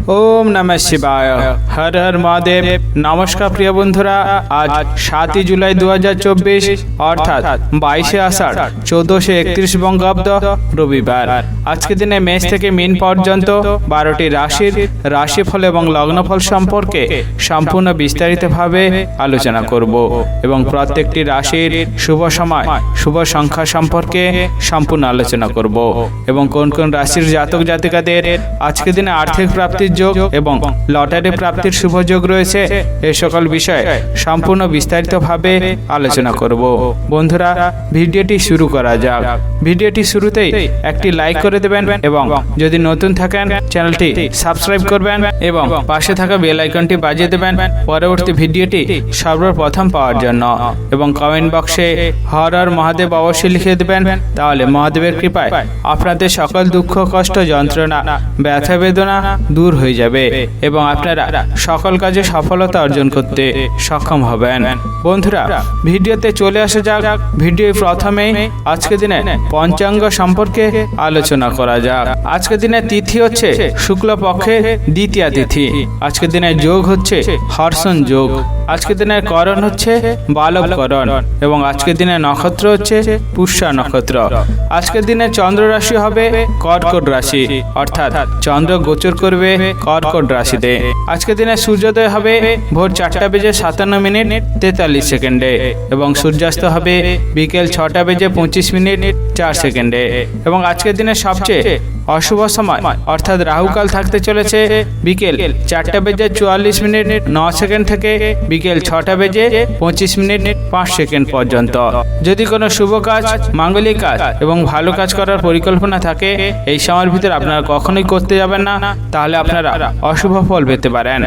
ओम नमः शिवाय। हर हर महादेव। नमस्कार प्रिय बंधुरा, आज 7 जुलाई 2024 অর্থাৎ 22 আষাঢ় 1431 বঙ্গাব্দ রবিবার। আজকে দিনে মেষ থেকে মীন পর্যন্ত 12টি রাশির রাশিফল এবং লগ্নফল সম্পর্কে সম্পূর্ণ বিস্তারিতভাবে আলোচনা করব এবং প্রত্যেকটি রাশির শুভ সময় শুভ সংখ্যা সম্পর্কে সম্পূর্ণ আলোচনা করব এবং কোন কোন রাশির জাতক জাতিকাদের আজকে দিনে আর্থিক প্রাপ্তির যোগ এবং লটারি প্রাপ্তির শুভ যোগ রয়েছে, এই সকল বিষয়ে সম্পূর্ণ বিস্তারিতভাবে আলোচনা করব। বন্ধুরা, ভিডিওটি শুরু করা যাক। ভিডিওটি শুরুতেই একটি লাইক করে দেবেন এবং যদি নতুন থাকেন চ্যানেলটি সাবস্ক্রাইব করবেন এবং পাশে থাকা বেল আইকনটি বাজিয়ে দেবেন পরবর্তী ভিডিওটি সর্বপ্রথম পাওয়ার জন্য। এবং কমেন্ট বক্সে হর হর মহাদেব অবশ্যই লিখে দেবেন, তাহলে মহাদেবের কৃপায় আপনাদের সকল দুঃখ কষ্ট যন্ত্রণা ব্যথা বেদনা দূর হয়ে যাবে এবং আপনারা সকল কাজে সফলতা অর্জন করতে সক্ষম হবেন। বন্ধুরা, ভিডিওতে চলে আসা যাক। ভিডিও প্রথমেই আজকে দিনে পঞ্চাঙ্গ সম্পর্কে আলোচনা করা যাক। আজকে দিনে তিথি হচ্ছে শুক্লপক্ষের দ্বিতীয়া তিথি। আজকে দিনে যোগ হচ্ছে হর্ষণ যোগ। আজকে দিনের করণ হচ্ছে বালব করণ এবং আজকে দিনের নক্ষত্র হচ্ছে পুষ্যা নক্ষত্র। আজকের দিনে চন্দ্র রাশি হবে কর্কট রাশি, অর্থাৎ চন্দ্র গোচর করবে কর্কট রাশিতে। আজকে দিনে সূর্যোদয় হবে ভোর 4:57 এবং সূর্যাস্ত হবে বিকেল 6:25 এবং আজকের দিনে সবচেয়ে অশুভ সময় অর্থাৎ রাহুকাল থাকতে চলেছে বিকেল 4:44 থেকে বিকেল 6:25 পর্যন্ত। যদি কোনো শুভ কাজ, মাঙ্গলিক কাজ এবং ভালো কাজ করার পরিকল্পনা থাকে, এই সময়ের ভিতরে আপনারা কখনোই করতে যাবেন না, তাহলে আপনারা অশুভ ফল পেতে পারেন।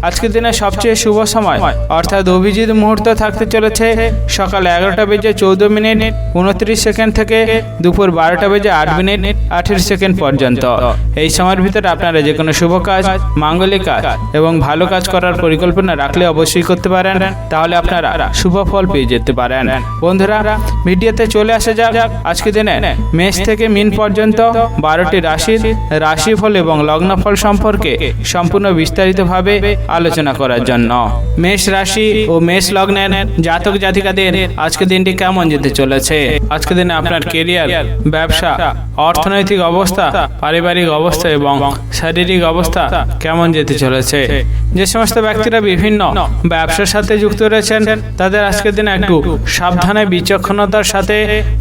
আজকের দিনে সবচেয়ে শুভ সময় অর্থাৎ অভিজিৎ মুহূর্ত থাকতে চলেছে সকাল 11:24 থেকে দুপুর 12:08 পর্যন্ত। এই সময়ের ভিতরে আপনারা যে কোনো শুভ কাজ, মাঙ্গলিক কাজ এবং ভালো কাজ করার পরিকল্পনা রাখলে অবশ্যই করতে পারেন, তাহলে আপনারা শুভ ফল পেয়ে যেতে পারেন। বন্ধুরা, ভিডিওতে চলে আসা যাক আজকে দিনে মেষ থেকে মীন পর্যন্ত 12টি রাশির রাশিফল এবং লগ্নফল সম্পর্কে সম্পূর্ণ বিস্তারিতভাবে আলোচনা করার জন্য। মেষ রাশি ও মেষ লগ্নের জাতক জাতিকাদের আজকে দিনটি কেমন যেতে চলেছে? আজকে দিনে আপনার কেরিয়ার, ব্যবসা, অর্থনৈতিক অবস্থা, পারিবারিক অবস্থা এবং শারীরিক অবস্থা কেমন যেতে চলেছে? যে সমস্ত ব্যক্তিরা বিভিন্ন ব্যবসার সাথে যুক্ত রয়েছেন, তাদের আজকের দিনে একটু সাবধানে বিচক্ষণতার সাথে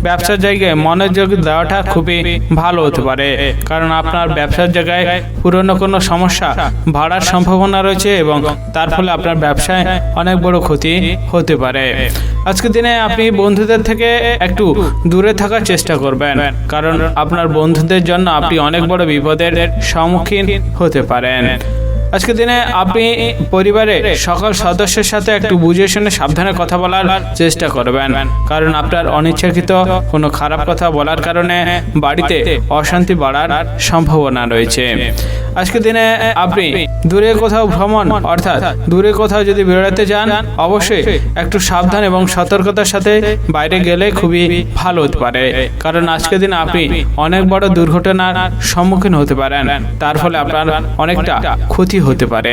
ব্যবসার জায়গায় মনোযোগ দেওয়াটা খুবই ভালো হতে পারে, কারণ আপনার ব্যবসার জায়গায় পুরনো কোনো সমস্যা বাড়ার সম্ভাবনা রয়েছে এবং তার ফলে আপনার ব্যবসায় অনেক বড় ক্ষতি হতে পারে। আজকের দিনে আপনি বন্ধুদের থেকে একটু দূরে থাকার চেষ্টা করবেন, কারণ আপনার বন্ধুদের জন্য আপনি অনেক বড় বিপদের সম্মুখীন হতে পারেন। আজকের দিনে আপনি পরিবারের সকল সদস্যের সাথে একটু বুঝে শুনে সাবধানে কথা বলার চেষ্টা করবেন, কারণ আপনার অনিচ্ছাকৃত কোনো খারাপ কথা বলার কারণে বাড়িতে অশান্তি বাড়ার সম্ভাবনা রয়েছে। আজকের দিনে আপনি দূরে কোথাও ভ্রমণ অর্থাৎ দূরে কোথাও যদি বেরোতে যান, অবশ্যই একটু সাবধান এবং সতর্কতার সাথে বাইরে গেলে খুবই ভালো হতে পারে, কারণ আজকের দিনে আপনি অনেক বড় দুর্ঘটনার সম্মুখীন হতে পারেন, তার ফলে আপনার অনেকটা ক্ষতি হতে পারে।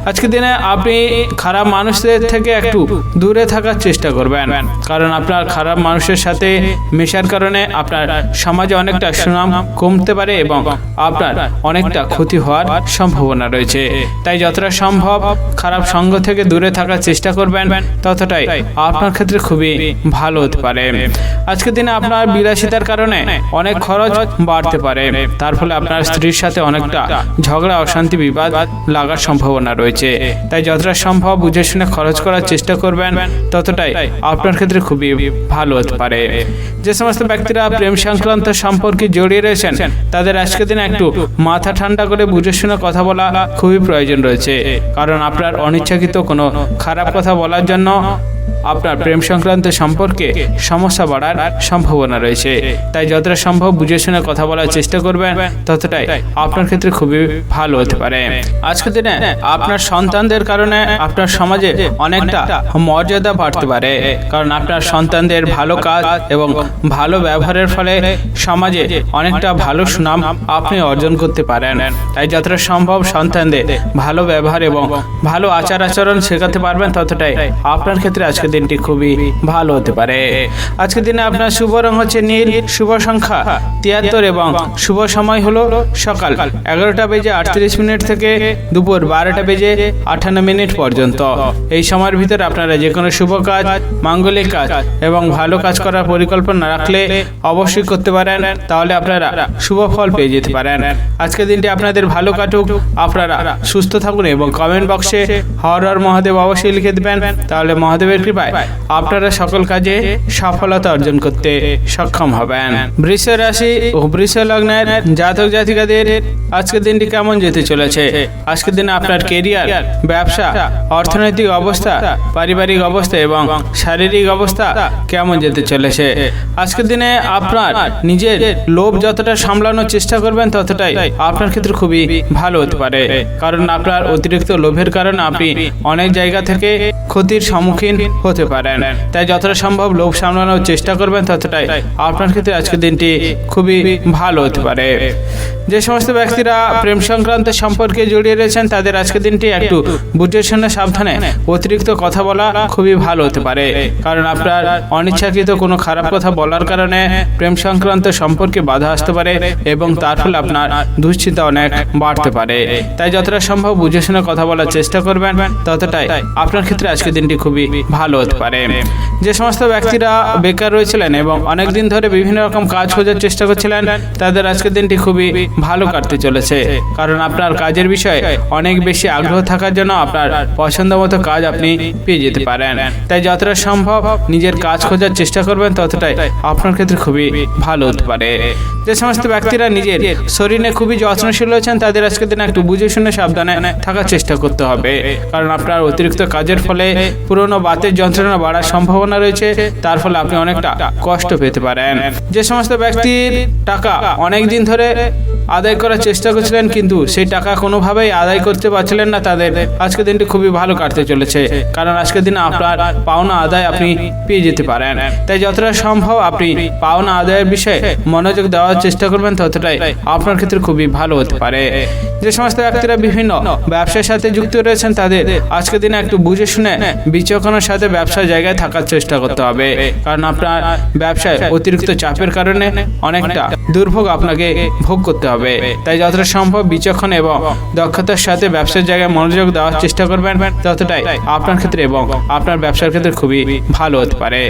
আজকের দিনে আপনি খারাপ মানুষদের থেকে একটু দূরে থাকার চেষ্টা করবেন, কারণ আপনার খারাপ মানুষের সাথে মেশার কারণে আপনার সমাজে অনেকটা সুনাম কমতে পারে এবং আপনার অনেকটা ক্ষতি হওয়ার সম্ভাবনা রয়েছে। তাই যতটা সম্ভব খারাপ সঙ্গ থেকে দূরে থাকার চেষ্টা করবেন, ততটাই আপনার ক্ষেত্রে খুবই ভালো হতে পারে। আজকের দিনে আপনার বিলাসিতার কারণে অনেক খরচ বাড়তে পারে, তার ফলে আপনার স্ত্রীর সাথে অনেকটা ঝগড়া, অশান্তি, বিবাদ লাগার সম্ভাবনা রয়েছে। তাই যতটা সম্ভব বুঝে শুনে খরচ করার চেষ্টা করবেন, ততটাই আপনার ক্ষেত্রে খুবই ভালো হতে পারে। যে সমস্ত ব্যক্তিরা প্রেম সংক্রান্ত সম্পর্কে জড়িয়ে রয়েছেন, তাদের আজকের দিনে একটু মাথা ঠান্ডা করে বুঝে শুনে কথা বলা খুবই প্রয়োজন রয়েছে, কারণ আপনার অনিচ্ছাকৃত কোনো খারাপ কথা বলার জন্য আপনার প্রেম সংক্রান্ত সম্পর্কে সমস্যা বাড়ার সম্ভাবনা রয়েছে। তাই যতটা সম্ভব বুঝে শুনে কথা বলার চেষ্টা করবেন, ততটাই আপনার ক্ষেত্রে খুবই ভালো হতে পারে। আজকের দিনে আপনার সন্তানদের কারণে আপনার সমাজে অনেকটা মর্যাদা বাড়তে পারে, কারণ আপনার সন্তানদের ভালো কাজ এবং ভালো ব্যবহারের ফলে সমাজে অনেকটা ভালো সুনাম আপনি অর্জন করতে পারেন। তাই যতটা সম্ভব সন্তানদের ভালো ব্যবহার এবং ভালো আচার আচরণ শেখাতে পারবেন, ততটাই আপনার ক্ষেত্রে আজকের দিনটি খুবই ভালো হতে পারে। আজকের দিনে আপনার শুভ রং হচ্ছে নীল, শুভ সংখ্যা 73 এবং শুভ সময় হলো সকাল 11:38 থেকে দুপুর 12:58 পর্যন্ত। এই সময়ের ভিতরে আপনারা যে কোনো শুভ কাজ, মাঙ্গলিক কাজ এবং ভালো কাজ করার পরিকল্পনা রাখলে অবশ্যই করতে পারেন, তাহলে আপনারা শুভ ফল পেয়ে যেতে পারেন। আজকের দিনটি আপনাদের ভালো কাটুক, আপনারা সুস্থ থাকুন এবং কমেন্ট বক্সে হর হর মহাদেব অবশ্যই লিখে দেবেন, তাহলে মহাদেবের কৃপায় আপনারা সকল কাজে সফলতা অর্জন করতে সক্ষম হবেন। বৃষ রাশি ও বৃষ লগ্নের জাতক জাতিকাদের আজকের দিনটি কেমন যেতে চলেছে? আজকের দিনে আপনার কেরিয়ার, ব্যবসা, অর্থনৈতিক অবস্থা, পারিবারিক অবস্থা এবং শারীরিক অবস্থা কেমন যেতে চলেছে? আজকের দিনে আপনার নিজের লোভ যতটা সামলানোর চেষ্টা করবেন, ততটাই আপনার ক্ষেত্রে খুবই ভালো হতে পারে, কারণ আপনার অতিরিক্ত লোভের কারণে আপনি অনেক জায়গা থেকে ক্ষতির সম্মুখীন হতে পারেন। তাই যতটা সম্ভব লোভ সামলানোর চেষ্টা করবেন, ততটাই আপনার ক্ষেত্রে আজকের দিনটি খুবই ভালো হতে পারে। যে সমস্ত ব্যক্তিরা প্রেম সংক্রান্ত সম্পর্কে জড়িয়ে রয়েছেন, তাদের আজকের দিনটি একটু বুঝে শুনে সাবধানে অতিরিক্ত কথা বলা খুবই ভালো হতে পারে, কারণ আপনার অনিচ্ছাকৃত কোনো খারাপ কথা বলার কারণে প্রেম সংক্রান্ত সম্পর্কে বাধা আসতে পারে এবং তার ফলে আপনার দুশ্চিন্তা অনেক বাড়তে পারে। তাই যতটা সম্ভব বুঝে শুনে কথা বলার চেষ্টা করবেন, ততটাই আপনার ক্ষেত্রে আজকের দিনটি খুবই ভালো হতে পারে। যে সমস্ত ব্যক্তিরা বেকার রয়েছিলেন এবং অনেকদিন ধরে বিভিন্ন রকম কাজ খোঁজার চেষ্টা করছিলেন, তাদের আজকের দিনটি খুবই ভালো কাটতে চলেছে, কারণ আপনার কাজের বিষয়ে অনেক বেশি আগ্রহ থাকার জন্য আপনার পছন্দ মতো কাজ আপনি পেয়ে যেতে পারেন। তাই যতটা সম্ভব নিজের কাজ খোঁজার চেষ্টা করবেন, ততটাই আপনার ক্ষেত্রে খুবই ভালো হতে পারে। যে সমস্ত ব্যক্তিরা নিজের শরীরে খুবই যত্নশীল রয়েছেন, তাদের আজকের দিনে একটু বুঝে শুনে সাবধানে থাকার চেষ্টা করতে হবে, কারণ আপনার অতিরিক্ত কাজের ফলে পুরনো বাতের যন্ত্রণা বাড়ার সম্ভাবনা রয়েছে, তার ফলে আপনি অনেকটা কষ্ট পেতে পারেন। যে সমস্ত ব্যক্তির টাকা অনেক দিন ধরে আদায় করার চেষ্টা করছিলেন কিন্তু সেই টাকা কোনোভাবেই আদায় করতে পারছিলেন না, তাদের আজকের দিনটি খুবই ভালো কাটতে চলেছে, কারণ আজকের দিনে আপনার পাওনা আদায় আপনি পেয়ে যেতে পারেন। তাই যতটা সম্ভব আপনি পাওনা আদায়ের বিষয়ে মনোযোগ দেওয়ার চেষ্টা করবেন, ততটাই আপনার ক্ষেত্রে খুবই ভালো হতে পারে। যে সমস্ত ব্যক্তিরা বিভিন্ন ব্যবসার সাথে যুক্ত রয়েছেন, তাদের আজকের দিনে একটু বুঝে শুনে বিচক্ষণের সাথে ব্যবসার জায়গায় থাকার চেষ্টা করতে হবে, কারণ আপনার ব্যবসায় অতিরিক্ত চাপের কারণে অনেকটা দুর্ভোগ আপনাকে ভোগ করতে হবে। তাই যতটা সম্ভব বিচক্ষণ এবং দক্ষতার সাথে ব্যবসার জায়গায় মনোযোগ দেওয়ার চেষ্টা করবেন, ততটাই আপনার ক্ষেত্রে এবং আপনার ব্যবসার ক্ষেত্রে খুবই ভালো হতে পারে।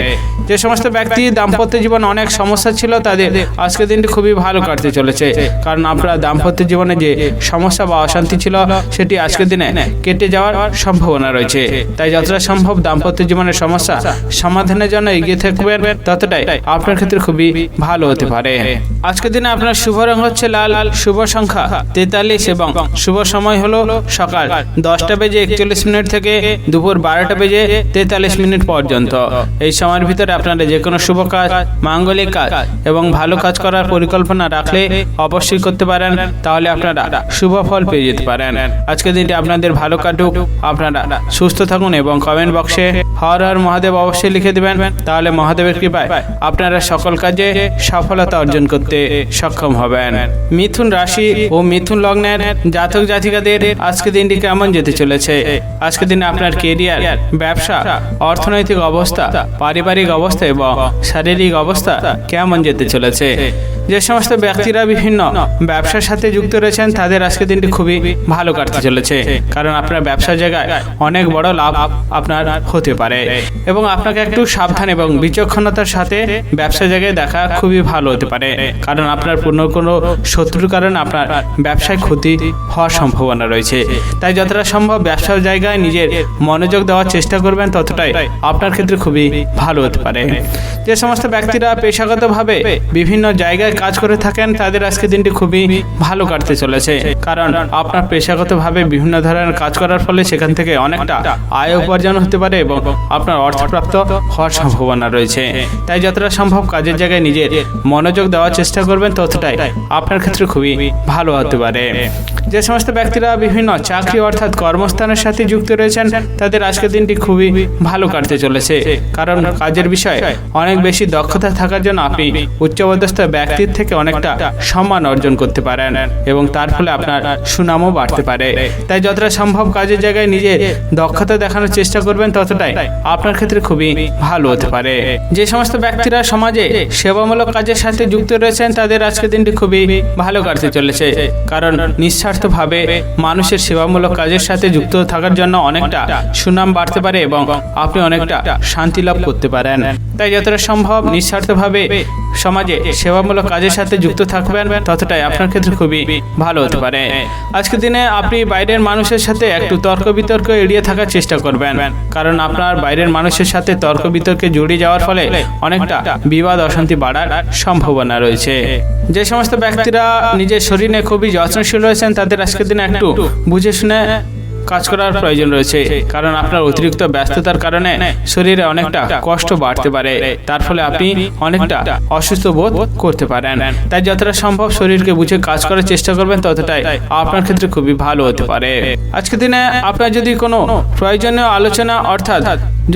যে সমস্ত ব্যক্তি দাম্পত্য জীবন অনেক সমস্যা ছিল, তাদের আজকের দিনটি খুবই ভালো কাটতে চলেছে, কারণ আপনার দাম্পত্য জীবনে যে সমস্যা বা অশান্তি ছিল, সেটি আজকের দিনে কেটে যাওয়ার সম্ভাবনা রয়েছে। তাই যতটা সম্ভব দাম্পত্য জীবনের সমস্যা সমাধানের জন্য এগিয়ে থাকবেন, ততটাই আপনার ক্ষেত্রে খুবই ভালো হতে পারে। আজকের দিনে আপনার শুভ রং হচ্ছে লাল, শুভ সংখ্যা 43 এবং শুভ সময় হলো সকাল 10:41 থেকে দুপুর 12:43 পর্যন্ত। এই সময়ের ভিতরে আপনারা যে কোনো শুভ কাজ, মাঙ্গলিক কাজ এবং ভালো কাজ করার পরিকল্পনা রাখলে অবশ্যই করতে পারেন, তাহলে আপনারা শুভ ফল পেয়ে যেতে পারেন। আজকের দিনটি আপনাদের ভালো কাটুক, আপনারা সুস্থ থাকুন এবং কমেন্ট বক্সে হর হর মহাদেব অবশ্যই লিখে দেবেন, তাহলে মহাদেবের কৃপায় আপনারা সকল কাজে সফলতা অর্জন করতে সক্ষম হবেন। মিথুন রাশি ও মিথুন লগ্নের জাতক জাতিকাদের আজকের দিনটি কেমন যেতে চলেছে? আজকের দিনে আপনার কেরিয়ার, ব্যবসা, অর্থনৈতিক অবস্থা, পারিবারিক অবস্থা এবং শারীরিক অবস্থা কেমন যেতে চলেছে? যে সমস্ত ব্যক্তিরা বিভিন্ন ব্যবসার সাথে যুক্ত রয়েছেন, তাদের আজকের দিনটি খুবই ভালো কাটতে চলেছে, কারণ আপনার ব্যবসার জায়গায় অনেক বড় লাভ আপনার হতে পারে এবং আপনাকে একটু সাবধান এবং বিচক্ষণতার সাথে ব্যবসা জায়গায় দেখা খুবই ভালো হতে পারে, কারণ আপনার কোনো শত্রুর কারণে আপনার ব্যবসায় ক্ষতি হওয়ার সম্ভাবনা রয়েছে। তাই যতটা সম্ভব ব্যবসার জায়গায় নিজের মনোযোগ দেওয়ার চেষ্টা করবেন, ততটাই আপনার ক্ষেত্রে খুবই ভালো হতে পারে। যে সমস্ত ব্যক্তিরা পেশাগতভাবে বিভিন্ন জায়গায় কাজ করে থাকেন, তাদের আজকের দিনটি খুবই ভালো কাটতে চলেছে, কারণ আপনার পেশাগতভাবে বিভিন্ন ধরনের কাজ করার ফলে সেখান থেকে অনেকটা আয় উপার্জন হতে পারে এবং আপনার অর্থপ্রাপ্ত হওয়ার সম্ভাবনা রয়েছে। তাই যতটা সম্ভব কাজের জায়গায় নিজের মনোযোগ দেওয়ার চেষ্টা করবেন, ততটাই আপনার ক্ষেত্রে খুবই ভালো হতে পারে। যে সমস্ত ব্যক্তিরা বিভিন্ন চাকরি অর্থাৎ কর্মস্থানের সাথে যুক্ত রয়েছেন, তাদের আজকের দিনটি খুবই ভালো কাটতে চলেছে। কারণ কাজের বিষয়ে অনেক বেশি দক্ষতা থাকার জন্য আপনি উচ্চপদস্থ ব্যক্তির থেকে অনেকটা সম্মান অর্জন করতে পারেন এবং তার ফলে আপনার সুনামও বাড়তে পারে। তাই যতটা সম্ভব কাজের জায়গায় নিজের দক্ষতা দেখানোর চেষ্টা করবেন, ততটাই আপনার ক্ষেত্রে খুবই ভালো হতে পারে। যে সমস্ত ব্যক্তিরা সমাজে সেবামূলক কাজের সাথে যুক্ত রয়েছেন, তাদের আজকের দিনটি খুবই ভালো কাটতে চলেছে। কারণ নিঃস্বার্থভাবে মানুষের সেবামূলক কাজের সাথে যুক্ত থাকার জন্য অনেকটা সুনাম বাড়তে পারে এবং আপনি অনেকটা শান্তি লাভ করতে পারেন। তাই যতটা সম্ভব নিঃস্বার্থভাবে সমাজে সেবামূলক কাজের সাথে যুক্ত থাকবেন, ততটাই আপনার ক্ষেত্রে খুবই ভালো হতে পারে। আজকের দিনে আপনি বাইরের মানুষের সাথে একটু তর্ক বিতর্ক এড়িয়ে থাকার চেষ্টা করবেন, কারণ আপনার বাইরের মানুষের সাথে তর্ক বিতর্কে জড়িয়ে যাওয়ার ফলে অনেকটা বিবাদ অশান্তি বাড়ার সম্ভাবনা রয়েছে। যে সমস্ত ব্যক্তিরা নিজের শরীরে খুবই যত্নশীল রয়েছেন, তাদের আজকের দিনে একটু বুঝে শুনে কাজ করার প্রয়োজন রয়েছে। কারণ আপনার অতিরিক্ত ব্যস্ততার কারণে শরীরে অনেকটা কষ্ট বাড়তে পারে, তার ফলে আপনি অনেকটা অসুস্থ বোধ করতে পারেন। তাই যতটা সম্ভব শরীরকে বুঝে কাজ করার চেষ্টা করবেন, ততটাই আপনার ক্ষেত্রে খুবই ভালো হতে পারে। আজকের দিনে আপনার যদি কোনো প্রয়োজনীয় আলোচনা অর্থাৎ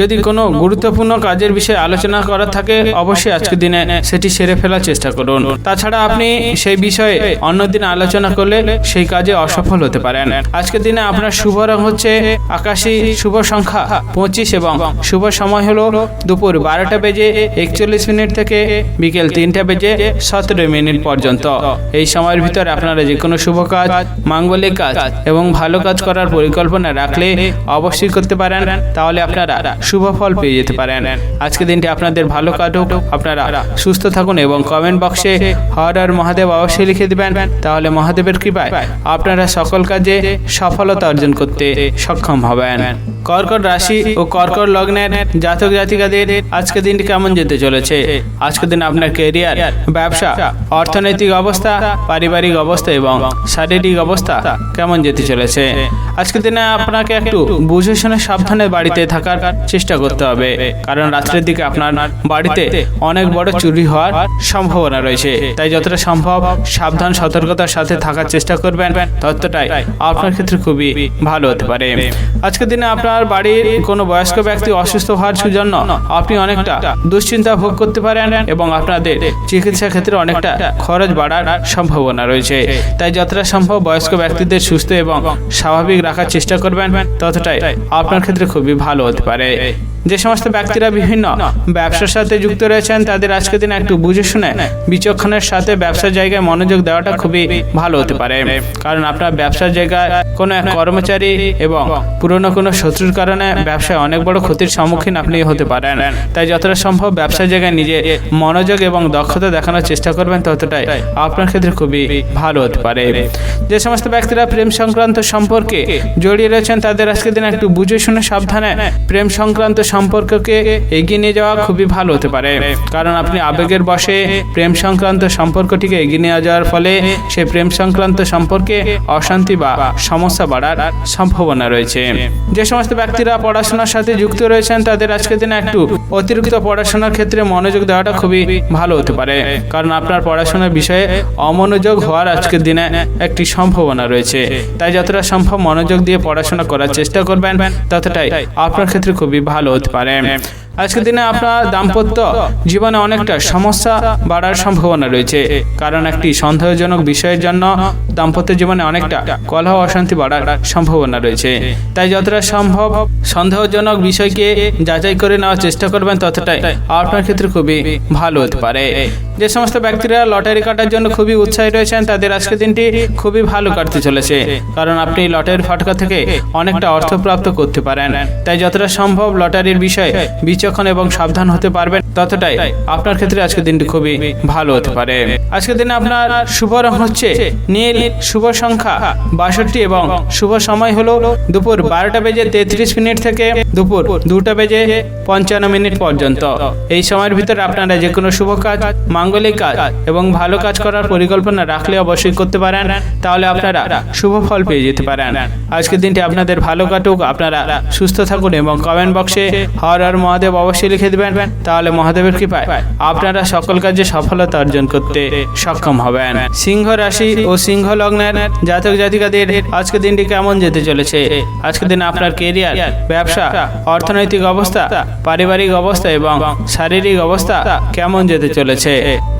যদি কোনো গুরুত্বপূর্ণ কাজের বিষয়ে আলোচনা করার থাকে, অবশ্যই আজকের দিনে সেটি সেরে ফেলার চেষ্টা করুন। তাছাড়া আপনি সেই বিষয়ে অন্যদিন আলোচনা করলে সেই কাজে অসফল হতে পারেন। আজকের দিনে আপনার শুভ রং হচ্ছে আকাশী, শুভ সংখ্যা 25 এবং শুভ সময় হলো দুপুর 12টা বেজে 41 মিনিট থেকে বিকেল 3টা বেজে 17 মিনিট পর্যন্ত। এই সময়ের ভিতরে আপনারা যে কোনো শুভ কাজ, মাঙ্গলিক কাজ এবং ভালো কাজ করার পরিকল্পনা রাখলে অবশ্যই করতে পারেন, তাহলে আপনারা শুভ ফল পেয়ে যেতে পারেন। আজকে দিনটি আপনাদের ভালো কাটুক, আপনারা সুস্থ থাকুন এবং কমেন্ট বক্সে হর হর মহাদেব অবশ্যই লিখে দিবেন, তাহলে মহাদেবের কৃপায় আপনারা সকল কাজে সফলতা অর্জন করতে সক্ষম হবেন। কর্কট রাশি ও কর্কট লগ্নের জাতক জাতিকাদের আজকে দিনটি কেমন যেতে চলেছে? আজকে দিন আপনার ক্যারিয়ার, ব্যবসা, অর্থনৈতিক অবস্থা, পারিবারিক অবস্থা এবং শারীরিক অবস্থা কেমন যেতে চলেছে? আজকে দিনে আপনাকে একটু বুঝে শুনে সাবধানে বাড়িতে থাকার চেষ্টা করতে হবে, কারণ রাত্রের দিকে আপনার বাড়িতে অনেক বড় চুরি হওয়ার সম্ভাবনা রয়েছে। তাই যতটা সম্ভব সাবধান সতর্কতার সাথে থাকার চেষ্টা করবেন, ততটাই আপনার ক্ষেত্রে খুবই ভালো হতে পারে। আজকের দিনে আপনার বাড়ির কোনো বয়স্ক ব্যক্তি অসুস্থ হওয়ার জন্য আপনি অনেকটা দুশ্চিন্তা ভোগ করতে পারেন এবং আপনাদের চিকিৎসা ক্ষেত্রে অনেকটা খরচ বাড়ার সম্ভাবনা রয়েছে। তাই যতটা সম্ভব বয়স্ক ব্যক্তিদের সুস্থ এবং স্বাভাবিক রাখার চেষ্টা করবেন, ততটাই আপনার ক্ষেত্রে খুবই ভালো হতে পারে। যে সমস্ত ব্যক্তিরা বিভিন্ন ব্যবসার সাথে যুক্ত রয়েছেন, তাদের আজকের দিনে একটু বুঝে শুনে বিচক্ষণের সাথে ব্যবসার জায়গায় মনোযোগ দেওয়াটা খুবই ভালো হতে পারে। কারণ আপনার ব্যবসার জায়গায় কোনো এক কর্মচারী এবং পুরনো কোনো শত্রুর কারণে ব্যবসায় অনেক বড় ক্ষতির সম্মুখীন আপনি হতে পারেন। তাই যতটা সম্ভব ব্যবসার জায়গায় নিজে মনোযোগ এবং দক্ষতা দেখানোর চেষ্টা করবেন, ততটাই আপনার ক্ষেত্রে খুবই ভালো হতে পারে। যে সমস্ত ব্যক্তিরা প্রেম সংক্রান্ত সম্পর্কে জড়িয়ে রয়েছেন, তাদের আজকের দিনে একটু বুঝে শুনে সাবধানে প্রেম সংক্রান্ত সম্পর্ককে এগিয়ে নিয়ে যাওয়া খুবই ভালো হতে পারে। কারণ আপনি আবেগের বশে প্রেম সংক্রান্ত সম্পর্কটিকে এগিয়ে নিয়ে যাওয়ার ফলে সেই প্রেম সংক্রান্ত সম্পর্কে অশান্তি বা সমস্যা বাড়ার সম্ভাবনা রয়েছে। যে সমস্ত ব্যক্তিরা পড়াশোনার সাথে যুক্ত রয়েছেন, তাদের আজকের দিনে একটু অতিরিক্ত পড়াশোনার ক্ষেত্রে মনোযোগ দেওয়াটা খুবই ভালো হতে পারে। কারণ আপনার পড়াশোনার বিষয়ে অমনোযোগ হওয়ার আজকের দিনে একটি সম্ভাবনা রয়েছে। তাই যতটা সম্ভব মনোযোগ দিয়ে পড়াশোনা করার চেষ্টা করবেন, ততটাই আপনার ক্ষেত্রে খুবই ভালো হতে পারে। আজকের দিনে আপনার দাম্পত্য জীবনে অনেকটা সমস্যা বাড়ার সম্ভাবনা রয়েছে, কারণ একটি সন্দেহজনক বিষয়ের জন্য দাম্পত্য জীবনে অনেকটা কলহ অশান্তি বাড়ার সম্ভাবনা রয়েছে। তাই যতটা সম্ভব সন্দেহজনক বিষয়কে যাচাই করে নেওয়ার চেষ্টা করবেন, ততটাই আপনার ক্ষেত্রে খুবই ভালো হতে পারে। যে সমস্ত ব্যক্তিরা লটারি কাটার জন্য খুবই উৎসাহী রয়েছেন, তাদের আজকের দিনটি খুবই ভালো কাটতে চলেছে, কারণ আপনি লটারির ফাটকা থেকে অনেকটা অর্থ প্রাপ্ত করতে পারেন। তাই যতটা সম্ভব লটারির বিষয়ে বিচক্ষণ এবং সাবধান হতে পারবেন, ততটাই আপনার ক্ষেত্রে আজকের দিনটি খুবই ভালো হতে পারে। আজকের দিনে আপনার শুভ রং হচ্ছে নীল, শুভ সংখ্যা 62 এবং শুভ সময় হলো দুপুর 12:33 থেকে দুপুর 2:55 পর্যন্ত। এই সময়ের ভিতরে আপনারা যে কোনো শুভ কাজ, মাঙ্গলিক কাজ এবং ভালো কাজ করার পরিকল্পনা রাখলে অবশ্যই করতে পারেন, তাহলে আপনারা শুভ ফল পেয়ে যেতে পারেন। আজকের দিনটি আপনাদের ভালো কাটুক, আপনারা সুস্থ থাকুন এবং কমেন্ট বক্সে হর হর মহাদেব অবশ্যই লিখে দেবেন, তাহলে মহাদেবের কৃপায় আপনারা সকল কাজে সফলতা অর্জন করতে সক্ষম হবেন। সিংহ রাশি ও সিংহ লগ্নের জাতক জাতিকাদের আজকের দিনটি কেমন যেতে চলেছে? আজকের দিনে আপনার কেরিয়ার, ব্যবসা, অর্থনৈতিক অবস্থা, পারিবারিক অবস্থা এবং শারীরিক অবস্থা কেমন যেতে চলেছে?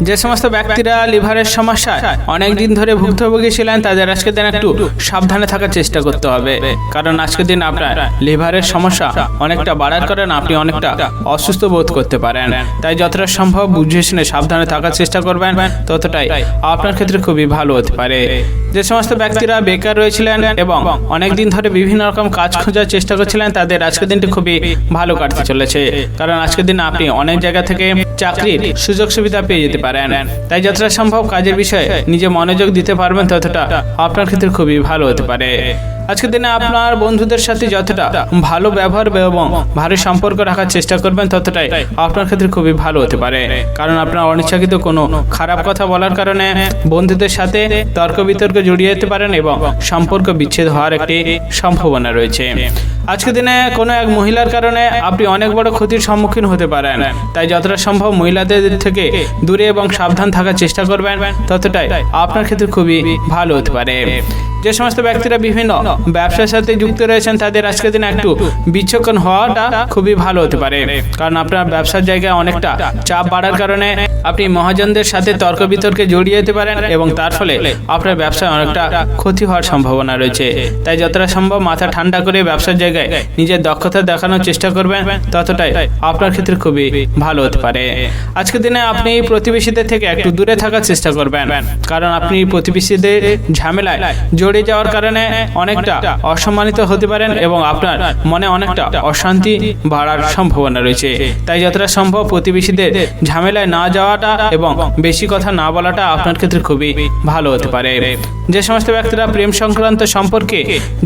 যে সমস্ত ব্যক্তিরা লিভারের সমস্যায় অনেক দিন ধরে ভুক্তভোগী ছিলেন, তাদের আজকের দিন একটু সাবধানে থাকার চেষ্টা করতে হবে, কারণ আজকের দিন আপনার লিভারের সমস্যা অনেকটা বাড়ার কারণে আপনি অনেকটা অসুস্থ বোধ করতে পারেন। তাই যতটা সম্ভব বুঝে শুনে সাবধানে থাকার চেষ্টা করবেন, ততটাই আপনার ক্ষেত্রে খুবই ভালো হতে পারে। যে সমস্ত ব্যক্তিরা বেকার রয়েছিলেন এবং অনেক দিন ধরে বিভিন্ন রকম কাজ খোঁজার চেষ্টা করছিলেন, তাদের আজকের দিনটি খুবই ভালো কাটতে চলেছে, কারণ আজকের দিন আপনি অনেক জায়গা থেকে চাকরির সুযোগ সুবিধা পেয়ে যেতে পারেন। তাই যতটা সম্ভব কাজের বিষয়ে নিজে মনোযোগ দিতে পারবেন, ততটা আপনার ক্ষেত্রে খুবই ভালো হতে পারে। আজকের দিনে আপনার বন্ধুদের সাথে যতটা ভালো ব্যবহার এবং ভালো সম্পর্ক রাখার চেষ্টা করবেন, ততটাই আপনার ক্ষেত্রে খুবই ভালো হতে পারে, কারণ আপনার অনিচ্ছাকৃত কোনো খারাপ কথা বলার কারণে বন্ধুদের সাথে তর্ক বিতর্কে জড়িয়ে যেতে পারেন এবং সম্পর্ক বিচ্ছেদ হওয়ার একটি সম্ভাবনা রয়েছে। আজকের দিনে কোনো এক মহিলার কারণে আপনি অনেক বড় ক্ষতির সম্মুখীন হতে পারেন, তাই যতটা সম্ভব মহিলাদের থেকে দূরে এবং সাবধান থাকার চেষ্টা করবেন, ততটাই আপনার ক্ষেত্রে খুবই ভালো হতে পারে। যে সমস্ত ব্যক্তিরা বিভিন্ন ব্যবসার সাথে যুক্ত রয়েছেন, তাদের আজকের দিনে একটু বিচক্ষণ হওয়াটা খুবই ভালো হতে পারে, কারণ আপনার ব্যবসার জায়গায় অনেকটা চাপ বাড়ার কারণে আপনি মহাজনদের সাথে তর্ক বিতর্কে জড়িয়ে যেতে পারেন এবং তার ফলে আপনার ব্যবসায় অনেকটা ক্ষতি হওয়ার সম্ভাবনা রয়েছে। তাই যতটা সম্ভব মাথা ঠান্ডা করে ব্যবসার জায়গায় নিজের দক্ষতা দেখানোর চেষ্টা করবেন, ততটাই আপনার ক্ষেত্রে খুবই ভালো হতে পারে। আজকের দিনে আপনি প্রতিবেশীদের থেকে একটু দূরে থাকার চেষ্টা করবেন, কারণ আপনি প্রতিবেশীদের ঝামেলায় জড়িয়ে যাওয়ার কারণে অনেকটা অসম্মানিত হতে পারেন এবং আপনার মনে অনেকটা অশান্তি বাড়ার সম্ভাবনা রয়েছে। তাই যতটা সম্ভব প্রতিবেশীদের ঝামেলায় না যাওয়াটা এবং বেশি কথা না বলাটা আপনার ক্ষেত্রে খুবই ভালো হতে পারে। যে সমস্ত ব্যক্তিরা প্রেম সংক্রান্ত সম্পর্কে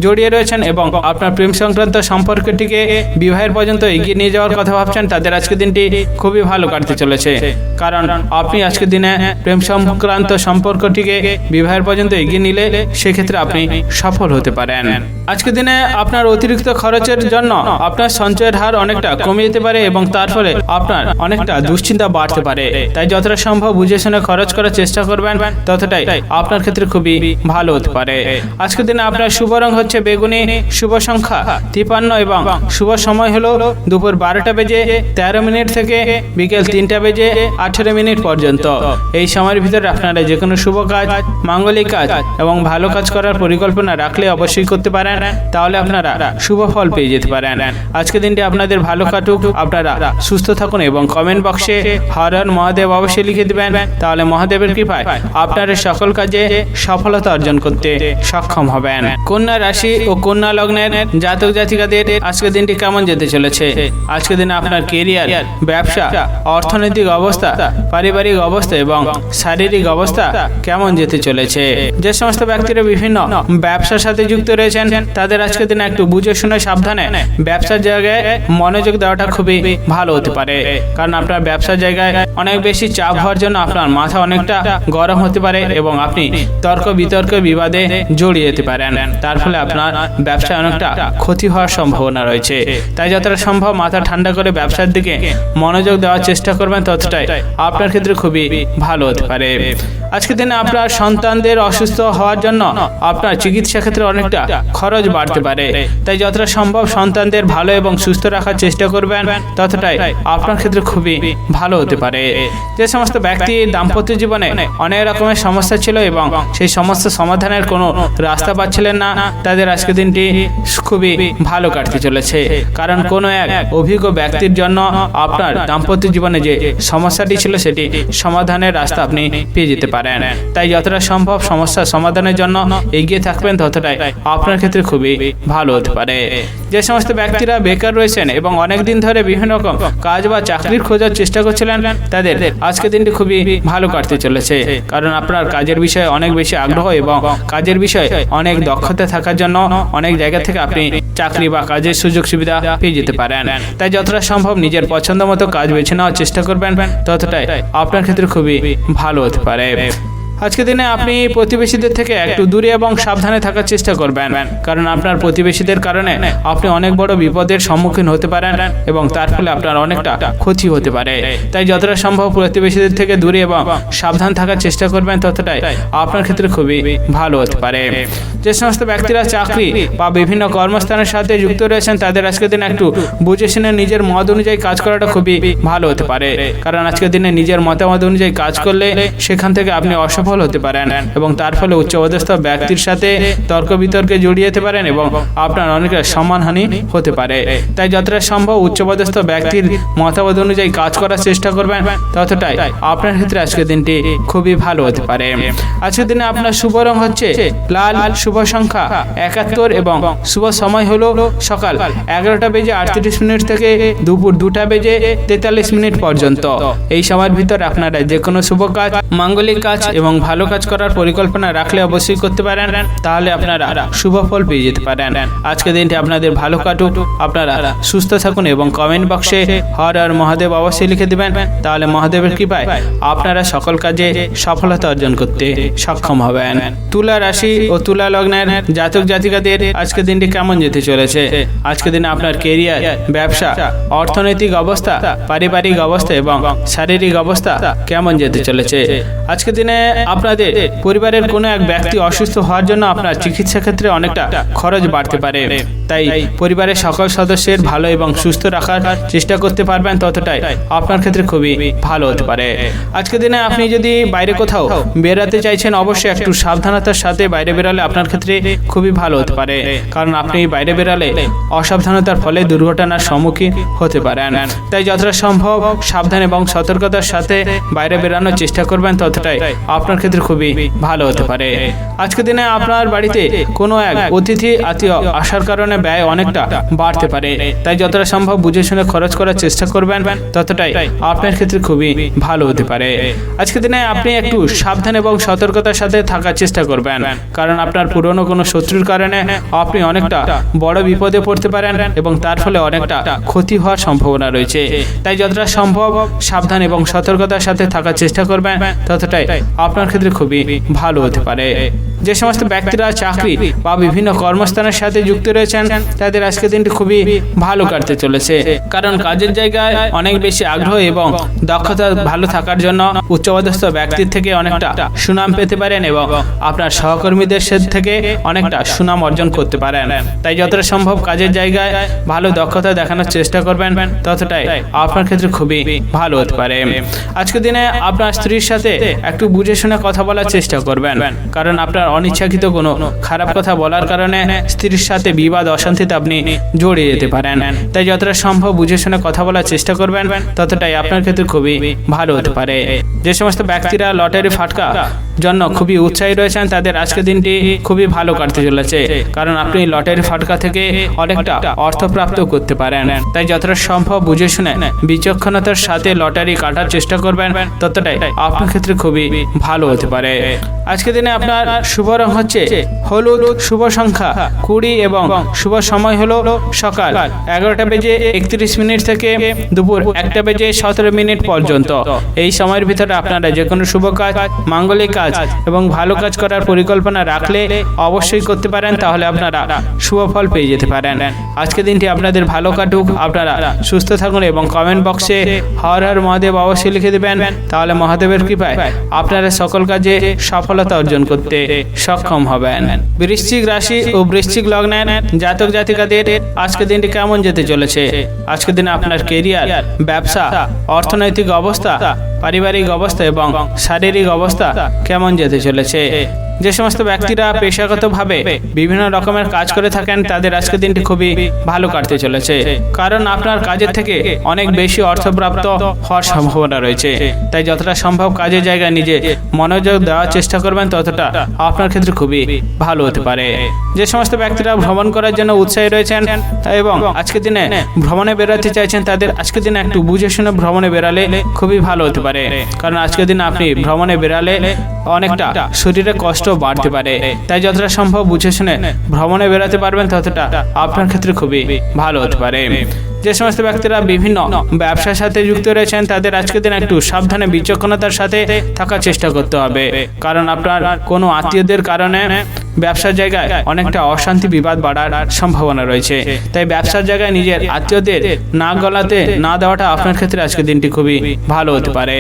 জড়িয়ে রয়েছেন এবং আপনার প্রেম সংক্রান্ত সম্পর্কটিকে বিবাহের পর্যন্ত এগিয়ে নিয়ে যাওয়ার কথা ভাবছেন, তাদের আজকের দিনটি খুবই ভালো কাটতে চলেছে, কারণ আপনি আজকের দিনে প্রেম সংক্রান্ত সম্পর্কটিকে বিবাহের পর্যন্ত এগিয়ে নিলে সেক্ষেত্রে আপনি সফল হতে পারেন। আজকের দিনে আপনার অতিরিক্ত খরচের জন্য আপনার সঞ্চয়ের হার অনেকটা কমে যেতে পারে এবং তার ফলে আপনার অনেকটা দুশ্চিন্তা বাড়তে পারে। তাই যতটা সম্ভব বুঝে শুনে খরচ করার চেষ্টা করবেন, ততটাই আপনার ক্ষেত্রে খুবই ভালো হতে পারে। আজকের দিনে আপনার শুভ রং হচ্ছে বেগুনি, শুভ সংখ্যা 53 এবং শুভ সময় হলো দুপুর 12:13 থেকে বিকেল 3:18 পর্যন্ত। এই সময়ের ভিতরে আপনারা যে কোনো শুভ কাজ, মাঙ্গলিক কাজ এবং ভালো কাজ করার পরিকল্পনা রাখলে অবশ্যই করতে পারেন, তাহলে আপনারা শুভ ফল পেয়ে যেতে পারেন। আজকের দিনটি আপনাদের ভালো কাটুক, আপনারা সুস্থ থাকুন এবং কমেন্ট বক্সে হর হর মহাদেব অবশ্যই লিখে দিবেন, তাহলে মহাদেবের কৃপায় আপনারা সকল কাজে সফলতা অর্জন করতে সক্ষম হবেন। কন্যা রাশি ও কন্যা লগ্নের জাতক জাতিকাদের আজকের দিনটি কেমন যেতে চলেছে? আজকের দিনে আপনার কেরিয়ার, ব্যবসা, অর্থনৈতিক অবস্থা, পারিবারিক অবস্থা এবং শারীরিক অবস্থা কেমন যেতে চলেছে? যে সমস্ত ব্যক্তিরা বিভিন্ন ব্যবসার সাথে যুক্ত রয়েছেন, তাদের আজকের দিনে একটু বুঝে শুনে সাবধানে ব্যবসার জায়গায় মনোযোগ দেওয়াটা খুবই ভালো হতে পারে, কারণ আপনার ব্যবসার জায়গায় অনেক বেশি চাপ হওয়ার জন্য আপনার মাথা অনেকটা গরম হতে পারে এবং আপনি তর্ক বিতর্ক বিবাদে জড়িয়ে যেতে পারেন, তার ফলে আপনার ব্যবসায় অনেকটা ক্ষতি হওয়ার সম্ভাবনা রয়েছে। তাই যতটা সম্ভব মাথা ঠান্ডা করে ব্যবসার দিকে মনোযোগ দেওয়ার চেষ্টা করবেন, ততটাই আপনার ক্ষেত্রে খুবই ভালো হতে পারে। আজকের দিনে আপনার সন্তানদের অসুস্থ হওয়ার জন্য আপনার চিকিৎসা ক্ষেত্রে অনেকটা খরচ বাড়তে পারে, তাই যতটা সম্ভব সন্তানদের ভালো এবং সুস্থ রাখার চেষ্টা করবেন, ততটাই আপনার ক্ষেত্রে খুবই ভালো হতে পারে। যে সমস্ত ব্যক্তি দাম্পত্য জীবনে অনেক রকমের সমস্যা ছিল এবং সেই সমস্যা সমাধানের কোনো রাস্তা পাচ্ছিলেন না, তাদের আজকের দিনটি খুবই ভালো কাটতে চলেছে, কারণ কোনো এক অভিজ্ঞ ব্যক্তির জন্য আপনার দাম্পত্য জীবনে যে সমস্যাটি ছিল সেটি সমাধানের রাস্তা আপনি পেয়ে যেতে পারেন। তাই যতটা সম্ভব সমস্যার সমাধানের জন্য এগিয়ে থাকবেন, ততটাই আপনার ক্ষেত্রে খুবই ভালো হতে পারে। যে সমস্ত ব্যক্তিরা বেকার রয়েছেন এবং অনেকদিন ধরে বিভিন্ন রকম কাজ বা চাকরির খোঁজার চেষ্টা করছিলেন, তাদের আজকের দিনটি খুবই ভালো কাটতে চলেছে, কারণ আপনার কাজের বিষয়ে অনেক বেশি আগ্রহ এবং কাজের বিষয়ে অনেক দক্ষতা থাকার জন্য অনেক জায়গা থেকে আপনি চাকরি বা কাজের সুযোগ সুবিধা পেয়ে যেতে পারেন। তাই যতটা সম্ভব নিজের পছন্দ মতো কাজ বেছে নেওয়ার চেষ্টা করবেন, ততটাই আপনার ক্ষেত্রে খুবই ভালো হতে পারে। আজকের দিনে আপনি প্রতিবেশীদের থেকে একটু দূরে এবং সাবধানে থাকার চেষ্টা করবেন, কারণ আপনার প্রতিবেশীদের কারণে আপনি অনেক বড় বিপদের সম্মুখীন হতে পারেন এবং তার ফলে আপনার অনেকটা ক্ষতি হতে পারে। তাই যতটা সম্ভব প্রতিবেশীদের থেকে দূরে এবং সাবধান থাকার চেষ্টা করবেন, ততটাই আপনার ক্ষেত্রে খুবই ভালো হতে পারে। যে সমস্ত ব্যক্তিরা চাকরি বা বিভিন্ন কর্মস্থানের সাথে যুক্ত রয়েছেন, তাদের আজকের দিনে একটু বুঝে শুনে নিজের মত অনুযায়ী কাজ করাটা খুবই ভালো হতে পারে, কারণ আজকের দিনে নিজের মতামত অনুযায়ী কাজ করলে সেখান থেকে আপনি অসফল হতে পারেন এবং তার ফলে উচ্চপদস্থ ব্যক্তির সাথে তর্ক বিতর্কে জড়িয়ে যেতে পারেন এবং আপনার অনেকটা সম্মানহানি হতে পারে। তাই যতটা সম্ভব উচ্চপদস্থ ব্যক্তির মতামত অনুযায়ী কাজ করার চেষ্টা করবেন, ততটাই আপনার ক্ষেত্রে আজকের দিনটি খুবই ভালো হতে পারে। আজকের দিনে আপনার শুভ রং হচ্ছে লাল, শুভ সংখ্যা 71 এবং শুভ সময় হলো সকাল 11:38 থেকে দুপুর 2:43 পর্যন্ত। এই সময়ের ভিতর আপনারা যে কোনো শুভ কাজ, মাঙ্গলিক কাজ এবং ভালো কাজ করার পরিকল্পনা রাখলে অবশ্যই করতে পারেন, তাহলে আপনারা শুভ ফল পেয়ে যেতে পারেন। আজকের দিনটি আপনাদের ভালো কাটুক, আপনারা সুস্থ থাকুন এবং কমেন্ট বক্সে হর হর মহাদেব অবশ্যই লিখে দেবেন, তাহলে মহাদেবের কৃপায় আপনারা সকল কাজে সফলতা অর্জন করতে সক্ষম হবেন। তুলা রাশি ও তুলা লগ্নের জাতক জাতিকাদের আজকের দিনটি কেমন যেতে চলেছে? আজকের দিনে আপনার কেরিয়ার, ব্যবসা, অর্থনৈতিক অবস্থা, পারিবারিক অবস্থা এবং শারীরিক অবস্থা কেমন যেতে চলেছে? আজকের দিনে আপনাদের পরিবারের কোনো এক ব্যক্তি অসুস্থ হওয়ার জন্য আপনার চিকিৎসা ক্ষেত্রে অনেকটা খরচ বাড়তে পারে, তাই পরিবারের সকল সদস্যের ভালো এবং সুস্থ রাখার চেষ্টা করতে পারবেন, ততটাই আপনার ক্ষেত্রে খুবই ভালো হতে পারে। আজকের দিনে আপনি যদি বাইরে কোথাও বেরাতে চাইছেন, অবশ্যই একটু সাবধানতার সাথে বাইরে বেরালে আপনার ক্ষেত্রে খুবই ভালো হতে পারে, কারণ আপনি বাইরে বেরালে অসাবধানতার ফলে দুর্ঘটনার সম্মুখীন হতে পারেন। তাই যতটা সম্ভব সাবধান এবং সতর্কতার সাথে বাইরে বেরানোর চেষ্টা করবেন, ততটাই আপনার ক্ষেত্রে খুবই ভালো হতে পারে। আজকের দিনে আপনার বাড়িতে কোনো এক অতিথি আত্মীয় আসার কারণে ব্যয় অনেকটা বাড়তে পারে, তাই যতটা সম্ভব বুঝে শুনে খরচ করার চেষ্টা করবেন, ততটাই আপনার ক্ষেত্রে খুবই ভালো হতে পারে। আজকের দিনে আপনি একটু সাবধান এবং সতর্কতার সাথে থাকার চেষ্টা করবেন, কারণ আপনার পুরনো কোনো শত্রুর কারণে আপনি অনেকটা বড় বিপদে পড়তে পারেন এবং তার ফলে অনেকটা ক্ষতি হওয়ার সম্ভাবনা রয়েছে। তাই যতটা সম্ভব সাবধান এবং সতর্কতার সাথে থাকার চেষ্টা করবেন, ততটাই আপনার ক্ষেত্রে খুবই ভালো হতে পারে। যে সমস্ত ব্যক্তিরা চাকরি বা বিভিন্ন কর্মস্থানের সাথে যুক্ত রয়েছেন, তাদের আজকের দিনটি খুবই ভালো কাটতে চলেছে, কারণ কাজের জায়গায় অনেক বেশি আগ্রহ এবং দক্ষতা ভালো থাকার জন্য উচ্চপদস্থ ব্যক্তির থেকে অনেকটা সুনাম পেতে পারেন এবং আপনার সহকর্মীদের থেকে অনেকটা সুনাম অর্জন করতে পারেন। তাই যতটা সম্ভব কাজের জায়গায় ভালো দক্ষতা দেখানোর চেষ্টা করবেন, ততটাই আপনার ক্ষেত্রে খুবই ভালো হতে পারে। আজকের দিনে আপনার স্ত্রীর সাথে একটু বুঝে শুনে কথা বলার চেষ্টা করবেন, কারণ আপনার অনিচ্ছাকৃত কোনো খারাপ কথা বলার কারণে স্ত্রীর সাথে বিবাদ অশান্তিতে আপনি জড়িয়ে যেতে পারেন। তাই যতটা সম্ভব বুঝে শুনে কথা বলার চেষ্টা করবেন, ততটাই আপনার ক্ষেত্রে খুবই ভালো হতে পারে। যে সমস্ত ব্যক্তিরা লটারি ফাটকা জন্য খুবই উৎসাহী রয়েছেন, তাদের আজকের দিনটি খুবই ভালো কাটতে চলেছে, কারণ আপনি লটারি ফাটকা থেকে অনেকটা অর্থ প্রাপ্ত করতে পারেন। তাই যতটা সম্ভব বুঝে শুনে বিচক্ষণতার সাথে লটারি কাটার চেষ্টা করবেন, ততটাই আপনার ক্ষেত্রে খুবই ভালো হতে পারে। আজকের দিনে আপনার শুভ রং হচ্ছে হলুদ, শুভ সংখ্যা 20 এবং শুভ সময় হলো সকাল 11:31 থেকে দুপুর 1:17 পর্যন্ত। এই সময়ের ভিতরে আপনারা যে কোনো শুভ কাজ, মাঙ্গলিক কাজ এবং ভালো কাজ করার পরিকল্পনা রাখলে অবশ্যই করতে পারেন, তাহলে আপনারা শুভ ফল পেয়ে যেতে পারেন। আজকের দিনটি আপনাদের ভালো কাটুক, আপনারা সুস্থ থাকুন এবং কমেন্ট বক্সে হর হর মহাদেব অবশ্যই লিখে দেবেন, তাহলে মহাদেবের কৃপায় আপনারা সকল কাজে সফলতা অর্জন করতে সক্ষম হবেন। বৃশ্চিক রাশি ও বৃশ্চিক লগ্নের জাতক জাতিকাদের আজকের দিনটি কেমন যেতে চলেছে? আজকের দিনে আপনার কেরিয়ার, ব্যবসা, অর্থনৈতিক অবস্থা, পারিবারিক অবস্থা এবং শারীরিক অবস্থা কেমন যেতে চলেছে? যে সমস্ত ব্যক্তিরা পেশাগতভাবে বিভিন্ন রকমের কাজ করে থাকেন তাদের আজকের দিনটি খুবই ভালো কাটতে চলেছে, কারণ আপনার কাজের থেকে অনেক বেশি অর্থপ্রাপ্ত হওয়ার সম্ভাবনা রয়েছে। তাই যতটা সম্ভব কাজের জায়গায় নিজে মনোযোগ দেওয়ার চেষ্টা করবেন ততটা আপনার ক্ষেত্রে খুবই ভালো হতে পারে। যে সমস্ত ব্যক্তিরা ভ্রমণ করার জন্য উৎসাহী রয়েছেন এবং আজকের দিনে ভ্রমণে বেরোতে চাইছেন তাদের আজকের দিনে একটু বুঝে শুনে ভ্রমণে বেরালে খুবই ভালো হতে পারে, কারণ আজকের দিনে আপনি ভ্রমণে বেরালে অনেকটা শরীরে কষ্ট বাড়তে পারে। তাই যতটা সম্ভব বুঝে শুনে ভ্রমণে বেরাতে পারবেন ততটা আপনার ক্ষেত্রে খুবই ভালো হতে পারে। যে সমস্ত ব্যক্তিরা বিভিন্ন ব্যবসার সাথে যুক্ত রয়েছেন তাদের আজকের দিন একটু সাবধানে বিচক্ষণতার সাথে থাকার চেষ্টা করতে হবে, কারণ আপনার কোনো আত্মীয়দের কারণে ব্যবসার জায়গায় অনেকটা অশান্তি বিবাদ বাড়ার সম্ভাবনা রয়েছে। তাই ব্যবসার জায়গায় নিজের আত্মীয়দের না গলাতে না দেওয়াটা আপনার ক্ষেত্রে আজকের দিনটি খুবই ভালো হতে পারে।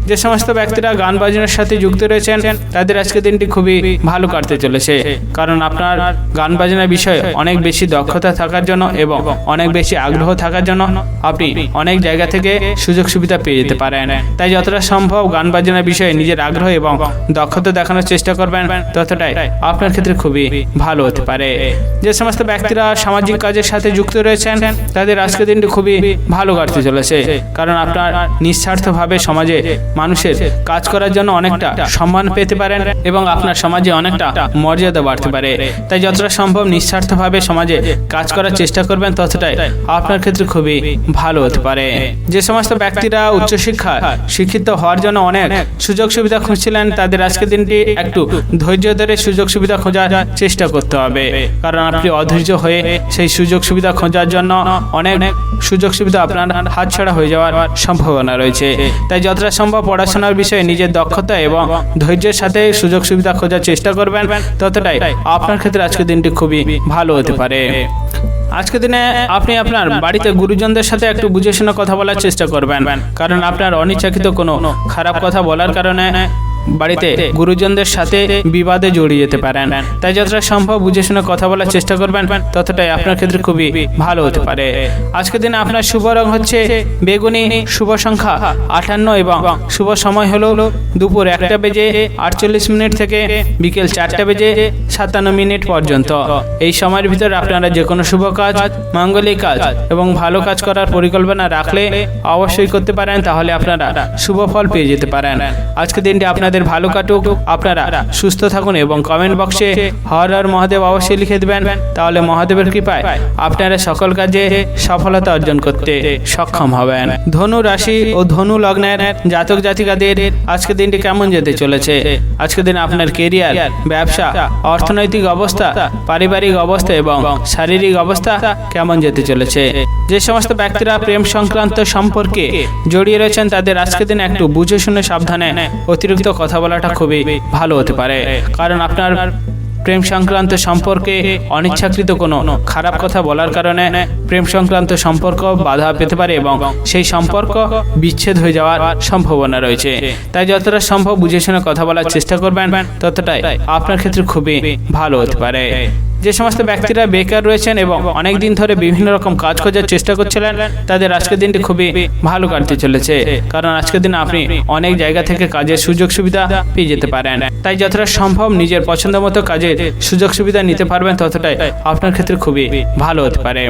যে সমস্ত ব্যক্তিরা গান বাজনার সাথে যুক্ত রয়েছেন তাদের আজকের দিনটি খুবই ভালো কাটতে চলেছে, কারণ আপনার গান বাজনার বিষয়ে অনেক বেশি দক্ষতা থাকার জন্য এবং অনেক বেশি আগ্রহ থাকার জন্য আপনি অনেক জায়গা থেকে সুযোগ সুবিধা পেয়ে যেতে পারেন। তাই যতটা সম্ভব গান বাজনার বিষয়ে নিজের আগ্রহ এবং দক্ষতা দেখানোর চেষ্টা করবেন ততটাই আপনার ক্ষেত্রে খুবই ভালো হতে পারে। যে সমস্ত ব্যক্তিরা সামাজিক কাজের সাথে যুক্ত রয়েছেন তাদের আজকের দিনটি খুবই ভালো কাটতে চলেছে, কারণ আপনার নিঃস্বার্থভাবে সমাজে মানুষের কাজ করার জন্য অনেকটা সম্মান পেতে পারেন এবং আপনার সমাজে অনেকটা মর্যাদা বাড়তে পারে। তাই যতটা সম্ভব নিঃস্বার্থভাবে সমাজে কাজ করার চেষ্টা করবেন ততটাই আপনার ক্ষেত্রে খুবই ভালো হতে পারে। যে সমস্ত ব্যক্তিরা উচ্চশিক্ষা শিক্ষিত হওয়ার জন্য অনেক সুযোগ সুবিধা খুঁজছিলেন তাদের আজকের দিনটি একটু ধৈর্য ধরে সুযোগ সুবিধা খোঁজার চেষ্টা করতে হবে, কারণ আপনি অধৈর্য হয়ে সেই সুযোগ সুবিধা খোঁজার জন্য অনেক সুযোগ সুবিধা আপনার হাতছাড়া হয়ে যাওয়ার সম্ভাবনা রয়েছে। তাই যতটা সম্ভব পড়াশোনার বিষয়ে নিজের দক্ষতা এবং ধৈর্যের সাথে সুযোগ সুবিধা খোঁজার চেষ্টা করবেন ততটাই আপনার ক্ষেত্রে আজকের দিনটি খুবই ভালো হতে পারে। আজকের দিনে আপনি আপনার বাড়িতে গুরুজনদের সাথে একটু বুঝে শুনে কথা বলার চেষ্টা করবেন, কারণ আপনার অনিচ্ছাকৃত কোনো খারাপ কথা বলার কারণে বাড়িতে গুরুজনদের সাথে বিবাদে জড়িয়ে যেতে পারেন। তাই যতটা সম্ভব বুঝে শুনে কথা বলার চেষ্টা করবেন ততটাই আপনার ক্ষেত্রে খুবই ভালো হতে পারে। আজকের দিনে আপনার শুভ রং হচ্ছে বেগুনি, শুভ সংখ্যা 58 এবং শুভ সময় হলো দুপুর 1টা বেজে 48 মিনিট থেকে বিকেল 4টা বেজে 57 মিনিট পর্যন্ত। এই সময়ের ভিতরে আপনারা যে কোনো শুভ কাজ, মাঙ্গলিক কাজ এবং ভালো কাজ করার পরিকল্পনা রাখলে অবশ্যই করতে পারেন, তাহলে আপনারা শুভ ফল পেয়ে যেতে পারেন। আজকের দিনটি আপনাদের ভালো কাটুক, আপনারা সুস্থ থাকুন এবং কমেন্ট বক্সে হর হর মহাদেব অবশ্যই লিখে দেবেন, তাহলে মহাদেবের কৃপায় আপনারা সকল কাজে সফলতা অর্জন করতে সক্ষম হবেন। ধনু রাশি ও ধনু লগ্নের জাতক জাতিকাদের আজকের দিনটি কেমন যেতে চলেছে? আজকের দিন আপনার কেরিয়ার, ব্যবসা, অর্থনৈতিক অবস্থা, পারিবারিক অবস্থা এবং শারীরিক অবস্থা কেমন যেতে চলেছে? যে সমস্ত ব্যক্তিরা প্রেম সংক্রান্ত সম্পর্কে জড়িয়ে রয়েছেন তাদের আজকের দিন একটু বুঝে শুনে সাবধানে অতিরিক্ত কথা বলাটা খুবই ভালো হতে পারে, কারণ আপনার প্রেম সংক্রান্ত সম্পর্কে অনিচ্ছাকৃত কোনো খারাপ কথা বলার কারণে প্রেম সংক্রান্ত সম্পর্ক বাধা পেতে পারে এবং সেই সম্পর্ক বিচ্ছেদ হয়ে যাওয়ার সম্ভাবনা রয়েছে। তাই যতটা সম্ভব বুঝে শুনে কথা বলার চেষ্টা করবেন ততটাই আপনার ক্ষেত্রে খুবই ভালো হতে পারে। যে সমস্ত ব্যক্তিরা বেকার রয়েছেন এবং অনেক দিন ধরে বিভিন্ন রকম কাজ খোঁজার চেষ্টা করছিলেন তাদের আজকের দিনটি খুবই ভালো কাটতে চলেছে, কারণ আজকের দিন আপনি অনেক জায়গা থেকে কাজের সুযোগ সুবিধা পেয়ে যেতে পারেন। তাই যতটা সম্ভব নিজের পছন্দ মতো কাজের সুযোগ সুবিধা নিতে পারবেন ততটাই আপনার ক্ষেত্রে খুবই ভালো হতে পারে।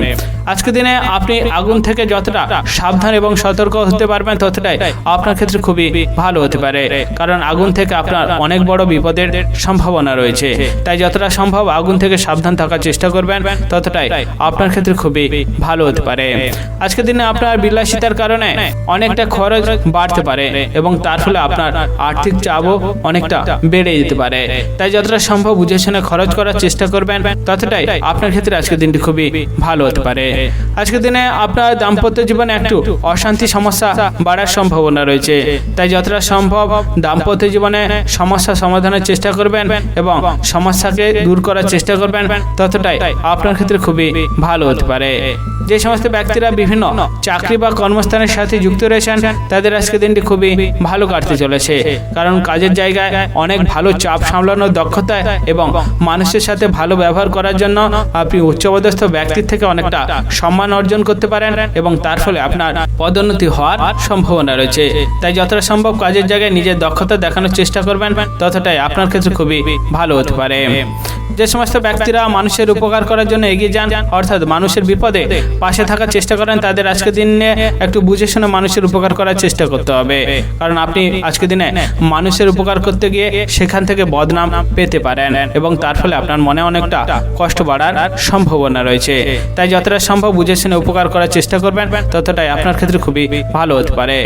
আজকের দিনে আপনি আগুন থেকে যতটা সাবধান এবং সতর্ক হতে পারবেন ততটাই আপনার ক্ষেত্রে খুবই ভালো হতে পারে, কারণ আগুন থেকে আপনার অনেক বড় বিপদের সম্ভাবনা রয়েছে। তাই যতটা সম্ভব আগুন থেকে সাবধান থাকার চেষ্টা করবেন ততটাই আপনার ক্ষেত্রে খুবই ভালো হতে পারে। আজকের দিনে আপনার বিলাসিতার কারণে অনেকটা খরচ বাড়তে পারে এবং তার ফলে আপনার আর্থিক চাপও অনেকটা বেড়ে যেতে পারে। তাই যতটা সম্ভব বুঝে শুনে খরচ করার চেষ্টা করবেন ততটাই আপনার ক্ষেত্রে আজকের দিনটি খুবই ভালো হতে পারে। আজকের দিনে আপনার দাম্পত্য জীবনে একটু অশান্তি সমস্যা বাড়ার সম্ভাবনা রয়েছে। তাই যতটা সম্ভব দাম্পত্য জীবনে সমস্যা সমাধানের চেষ্টা করবেন এবং সমস্যাকে দূর করার চেষ্টা করবেন ততটাই আপনার ক্ষেত্রে খুবই ভালো হতে পারে। যে সমস্ত ব্যক্তিরা বিভিন্ন চাকরি বা কর্মস্থানের সাথে যুক্ত রয়েছেন তাদের আজকে দিনটি খুবই ভালো কাটতে চলেছে, কারণ কাজের জায়গায় অনেক ভালো চাপ সামলানোর দক্ষতা এবং মানুষের সাথে ভালো ব্যবহার করার জন্য আপনি উচ্চপদস্থ ব্যক্তির থেকে অনেকটা সম্মান অর্জন করতে পারেন এবং তার ফলে আপনার পদোন্নতি হওয়ার সম্ভাবনা রয়েছে। তাই যতটা সম্ভব কাজের জায়গায় নিজের দক্ষতা দেখানোর চেষ্টা করবেন, ততটাই আপনার ক্ষেত্রে খুবই ভালো হতে পারে। যে সমস্ত ব্যক্তিরা মানুষের উপকার করার জন্য এগিয়ে যান, অর্থাৎ মানুষের বিপদে পাশে থাকার চেষ্টা করেন, তাদের আজকের দিনে একটু বুঝে শুনে মানুষের উপকার করার চেষ্টা করতে হবে, কারণ আপনি আজকের দিনে মানুষের উপকার করতে গিয়ে সেখান থেকে বদনাম পেতে পারেন এবং তার ফলে আপনার মনে অনেকটা কষ্ট বাড়ার সম্ভাবনা রয়েছে। তাই যতটা সম্ভব বুঝে শুনে উপকার করার চেষ্টা করবেন, ততটাই আপনার ক্ষেত্রে খুবই ভালো হতে পারে।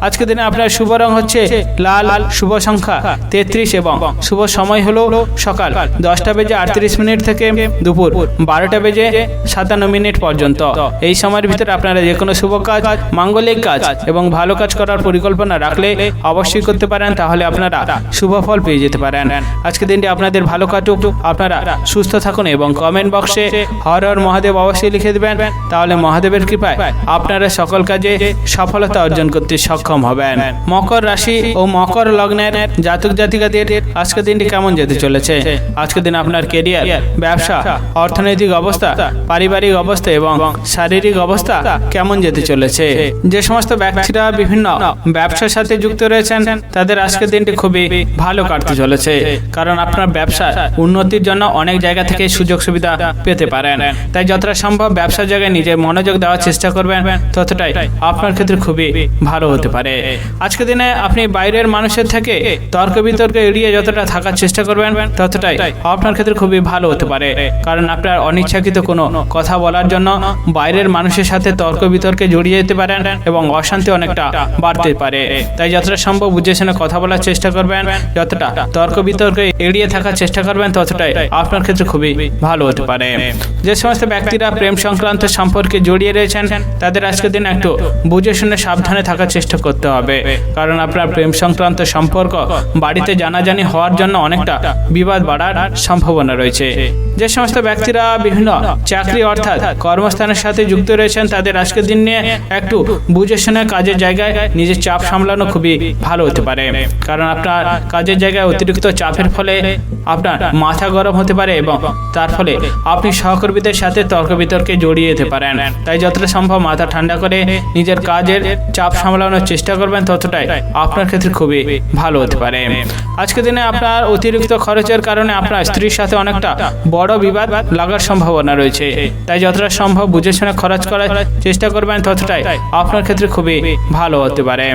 আজকের দিনে আপনার শুভ রং হচ্ছে লাল, শুভ সংখ্যা 33 এবং শুভ সময় হলো সকাল 10:38 থেকে দুপুর 12:57 পর্যন্ত। এই সময়ের ভিতরে আপনারা যে কোনো শুভ কাজ, মাঙ্গলিক কাজ এবং ভালো কাজ করার পরিকল্পনা রাখলে অবশ্যই করতে পারেন, তাহলে আপনারা শুভ ফল পেয়ে যেতে পারেন। আজকে দিনটি আপনাদের ভালো কাটুক, আপনারা সুস্থ থাকুন এবং কমেন্ট বক্সে হর হর মহাদেব অবশ্যই লিখে দেবেন, তাহলে মহাদেবের কৃপায় আপনারা সকল কাজে সফলতা অর্জন করতে সক্ষম হবেন। মকর রাশি ও মকর লগ্নের জাতক জাতিকাদের আজকের দিনটি কেমন যেতে চলেছে? আজকের দিন আপনার কেরিয়ার, ব্যবসা, অর্থনৈতিক অবস্থা, পারিবারিক অবস্থা এবং শারীরিক অবস্থা কেমন যেতে চলেছে? যে সমস্ত ব্যক্তিরা বিভিন্ন ব্যবসার সাথে যুক্ত রয়েছেন তাদের আজকের দিনটি খুবই ভালো কাটতে চলেছে, কারণ আপনার ব্যবসা উন্নতির জন্য অনেক জায়গা থেকে সুযোগ সুবিধা পেতে পারেন। তাই যতটা সম্ভব ব্যবসার জায়গায় নিজের মনোযোগ দেওয়ার চেষ্টা করবেন, ততটাই আপনার ক্ষেত্রে খুবই ভালো হতে পারে। আজকের দিনে আপনি বাইরের মানুষের থেকে তর্ক বিতর্কে এড়িয়ে যতটা থাকার চেষ্টা করবেন, ততটাই আপনার ক্ষেত্রে খুবই ভালো হতে পারে, কারণ আপনার অনিচ্ছাকৃত কোনো কথা বলার জন্য বাইরের মানুষের সাথে তর্ক বিতর্কে জড়িয়ে যেতে পারেন এবং অশান্তি অনেকটা বাড়তে পারে। তাই যতটা সম্ভব বুঝে শুনে কথা বলার চেষ্টা করবেন, যতটা তর্ক বিতর্কে এড়িয়ে থাকার চেষ্টা করবেন, ততটাই আপনার ক্ষেত্রে খুবই ভালো হতে পারে। যে সমস্ত ব্যক্তিরা প্রেম সংক্রান্ত সম্পর্কে জড়িয়ে রয়েছেন তাদের আজকের দিন একটু বুঝে শুনে সাবধানে থাকার চেষ্টা করতে হবে, কারণ আপনার প্রেম সংক্রান্ত সম্পর্ক বাড়িতে জানাজানি হওয়ার জন্য অনেকটা বিবাদ বাড়ার সম্ভাবনা রয়েছে। যে সমস্ত ব্যক্তিরা বিভিন্ন চাকরি অর্থাৎ কর্মস্থানের সাথে যুক্ত রয়েছেন তাদের আজকের দিন নিয়ে একটু বুঝে শুনে কাজের জায়গায় নিজের চাপ সামলানো খুবই ভালো হতে পারে, কারণ আপনার কাজের জায়গায় অতিরিক্ত চাপের ফলে আপনার মাথা গরম হতে পারে এবং তার ফলে আপনি সহকর্মীদের সাথে তর্ক বিতর্কে জড়িয়ে যেতে পারেন। তাই যতটা সম্ভব মাথা ঠান্ডা করে নিজের কাজের চাপ সামলানোর চেষ্টা করবেন, ততটাই আপনার ক্ষেত্রে খুবই ভালো হতে পারে। আজকের দিনে আপনার অতিরিক্ত খরচের কারণে আপনার স্ত্রীর সাথে অনেকটা বড় বিবাদ লাগার সম্ভাবনা রয়েছে। তাই যতটা সম্ভব বুঝে শুনে খরচ করার চেষ্টা করবেন, ততটাই আপনার ক্ষেত্রে খুবই ভালো হতে পারে।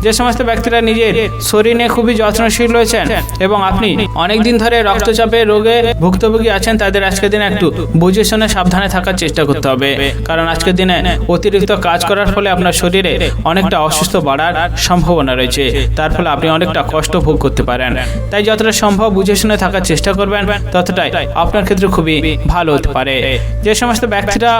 যে সমস্ত ব্যক্তিরা নিজের শরীর নিয়ে খুবই যত্নশীল রয়েছেন এবং আপনি অনেকদিন ধরে রক্তচাপের রোগে ভুক্তভোগী আছেন, তাদের আজকের দিনে একটু বুঝে শুনে সাবধানে থাকার চেষ্টা করতে হবে, কারণ আজকের দিনে অতিরিক্ত কাজ করার ফলে আপনার শরীরে অনেকটা অসুস্থ বাড়ার সম্ভাবনা রয়েছে, তার ফলে আপনি অনেকটা কষ্ট ভোগ করতে পারেন। তাই যতটা সম্ভব বুঝে শুনে থাকার চেষ্টা করবেন, ততটাই আপনার ক্ষেত্রে খুবই ভালো হতে পারে। যে সমস্ত ব্যক্তিরা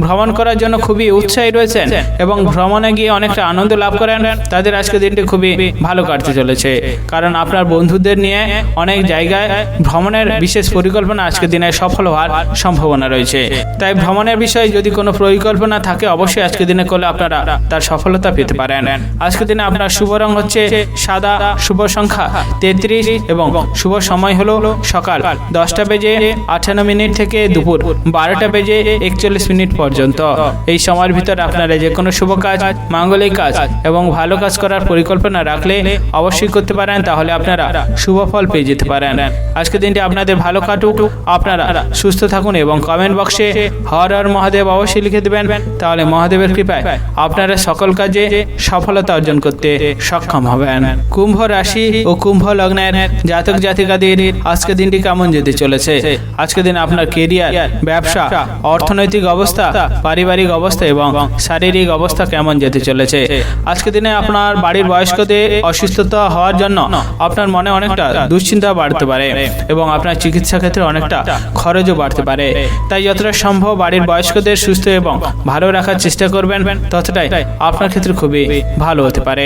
ভ্রমণ করার জন্য খুবই উৎসাহী রয়েছেন এবং ভ্রমণে গিয়ে অনেকটা আনন্দ লাভ করেন, তাদের আজকের দিনটি খুবই ভালো কাটতে চলেছে, কারণ আপনার বন্ধুদের নিয়ে অনেক জায়গায় ভ্রমণের বিশেষ পরিকল্পনা আজকের দিনে সফল হওয়ার সম্ভাবনা রয়েছে। তাই ভ্রমণের বিষয়ে যদি কোনো পরিকল্পনা থাকে অবশ্যই আজকের দিনে করলে আপনারা তার সফলতা পেতে পারেন। আজকের দিনে আপনার শুভ রং হচ্ছে সাদা, শুভ সংখ্যা 33 এবং শুভ সময় হলো সকাল 10:58 থেকে দুপুর 12:41 পর্যন্ত। এই সময়ের ভিতরে আপনারা যে কোনো শুভ কাজ, মাঙ্গলিক কাজ এবং ভালো কাজ করার পরিকল্পনা রাখলে অবশ্যই করতে পারেন, তাহলে আপনারা শুভ ফল পেয়ে যেতে পারেন। আজকের দিনটি আপনাদের ভালো কাটুক, আপনারা সুস্থ থাকুন এবং কমেন্ট বক্সে হর হর মহাদেব অবশ্যই লিখে দেবেন, তাহলে মহাদেবের কৃপায় আপনারা সকল কাজে সফলতা অর্জন করতে সক্ষম হবেন। কুম্ভ রাশি ও কুম্ভ লগ্নের জাতক জাতিকাদের আজকের দিনটি কেমন যেতে চলেছে? আজকের দিন আপনার কেরিয়ার, ব্যবসা, অর্থনৈতিক অবস্থা, পারিবারিক অবস্থা এবং শারীরিক অবস্থা কেমন যেতে চলেছে? আজকের দিনে আপনার বাড়ির বয়স্কদের অসুস্থতা হওয়ার জন্য আপনার মনে অনেকটা দুশ্চিন্তা বাড়তে পারে এবং আপনার চিকিৎসা ক্ষেত্রে অনেকটা খরচও বাড়তে পারে। তাই যতটা সম্ভব বাড়ির বয়স্কদের সুস্থ এবং ভালো রাখার চেষ্টা করবেন, ততটাই আপনার ক্ষেত্রে খুবই ভালো হতে পারে।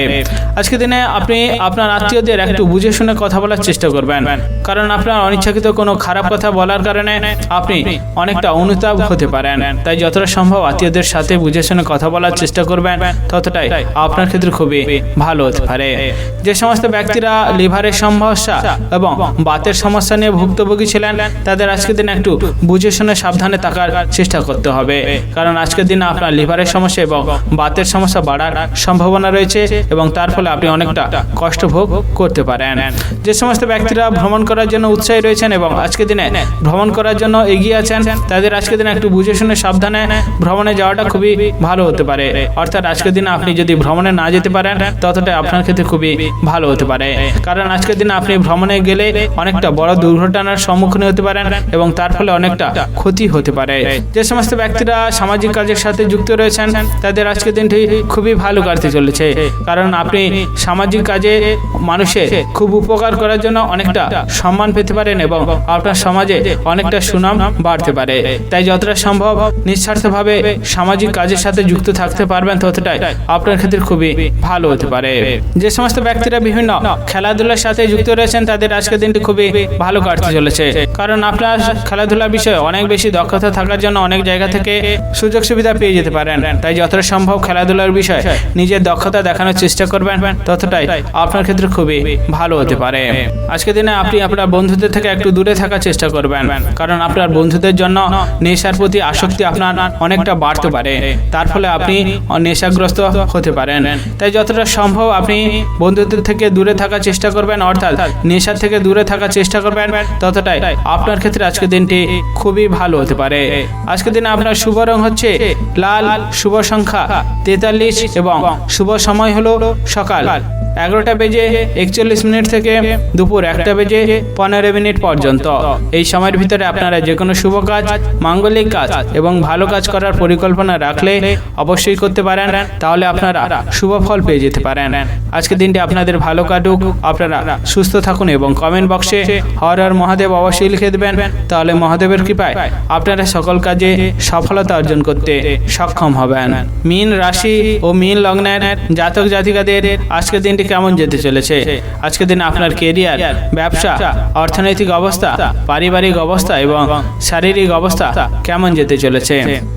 আজকের দিনে আপনি আপনার আত্মীয়দের একটু বুঝে শুনে কথা বলার চেষ্টা করবেন, কারণ আপনার অনিচ্ছাকৃত কোনো খারাপ কথা বলার কারণে আপনি অনেকটা অনুতাপ হতে পারেন। তাই যতটা সম্ভব আত্মীয়দের সাথে বুঝে শুনে কথা বলার চেষ্টা করবেন, ততটাই আপনার ক্ষেত্রে খুবই ভালো হতে পারে। যে সমস্ত ব্যক্তিরা লিভারের সমস্যা এবং বাতের সমস্যা নিয়ে ভুক্তভোগী ছিলেন, তাদের আজকের দিনে একটু বুঝে শুনে সাবধানে থাকার চেষ্টা করতে হবে, কারণ আজকের দিনে আপনার লিভারের সমস্যা এবং বাতের সমস্যা বাড়ার সম্ভাবনা রয়েছে এবং তার ফলে আপনি অনেকটা কষ্ট ভোগ করতে পারেন। যে সমস্ত ব্যক্তিরা ভ্রমণ করার জন্য উৎসাহী রয়েছেন এবং আজকের দিনে ভ্রমণ করার জন্য এগিয়ে আছেন, তাদের আজকের দিনে একটু বুঝে শুনে সাবধানে ভ্রমণে যাওয়াটা খুবই ভালো হতে পারে। অর্থাৎ আজকের দিনে আপনি যদি ভ্রমণে না যেতে পারেন, ততটাই আপনার ক্ষেত্রে খুবই ভালো হতে পারে, কারণ আজকের দিনে আপনি ভ্রমণে গেলে অনেকটা বড় দুর্ঘটনার সম্মুখীন হতে পারেন এবং তার ফলে অনেকটা ক্ষতি হতে পারে। যে সমস্ত ব্যক্তিরা সামাজিক কাজের সাথে যুক্ত রয়েছেন, তাদের আজকের দিনটি খুবই ভালো কাটতে চলেছে, কারণ আপনি সামাজিক কাজে মানুষের খুব উপকার করার জন্য অনেকটা সম্মান পেতে পারেন এবং আপনার সমাজে অনেকটা সুনাম বাড়তে পারে। তাই যতটা সম্ভব নিঃস্বার্থভাবে সামাজিক কাজের সাথে যুক্ত থাকতে পারবেন, ততটাই আপনার ক্ষেত্রে খুবই ভালো হতে পারে। যে সমস্ত ব্যক্তিরা বিভিন্ন খেলাধুলার সাথে যুক্ত রয়েছেন, তাদের আজকের দিনটি খুবই ভালো কাটতে চলেছে, কারণ আপনার খেলাধুলার বিষয়ে অনেক বেশি দক্ষতা থাকার জন্য অনেক জায়গা থেকে সুযোগ সুবিধা পেয়ে যেতে পারেন। তাই যতটা সম্ভব খেলাধুলার বিষয়ে নিজের দক্ষতা দেখানোর চেষ্টা করবেন, ততটাই আপনার ক্ষেত্রে খুবই ভালো হতে পারে। আজকের দিনে আপনি আপনার বন্ধুদের থেকে একটু দূরে থাকার চেষ্টা করবেন, কারণ আপনার বন্ধুদের জন্য নেশার প্রতি আসক্তি আপনার অনেকটা বাড়তে পারে, তার ফলে আপনি নেশাগ্রস্ত হতে পারেন। তাই যতটা সম্ভব আপনি বন্ধুদের থেকে দূরে থাকার চেষ্টা করবেন, অর্থাৎ নেশার থেকে দূরে থাকার চেষ্টা করবেন, ততটাই আপনার ক্ষেত্রে আজকের দিনটি খুবই ভালো হতে পারে। আজকের দিনে আপনার শুভ রং হচ্ছে লাল, শুভ সংখ্যা 43 এবং শুভ সময় হলো সকাল 11টা বেজে 41 মিনিট থেকে দুপুর 1টা বেজে 15 মিনিট পর্যন্ত। এই সময়ের ভিতরে আপনারা যে কোনো শুভ কাজ, মাঙ্গলিক কাজ এবং ভালো কাজ করার পরিকল্পনা রাখলে অবশ্যই করতে পারেন, তাহলে আপনারা শুভ ফল পেয়ে যেতে পারেন। আজকের দিনটি আপনাদের ভালো কাটুক, আপনারা সুস্থ থাকুন এবং কমেন্ট বক্সে হর হর মহাদেব অবশ্যই লিখে দেবেন, তাহলে মহাদেবের কৃপায় আপনারা সকল কাজে সফলতা অর্জন করতে সক্ষম হবেন। মীন রাশি ও মীন লগ্নের জাতক জাতিকাদের আজকের দিনটি কেমন যেতে চলেছে? আজকের দিনে আপনার কেরিয়ার, ব্যবসা, অর্থনৈতিক অবস্থা, পারিবারিক অবস্থা এবং শারীরিক অবস্থা কেমন যেতে চলেছে?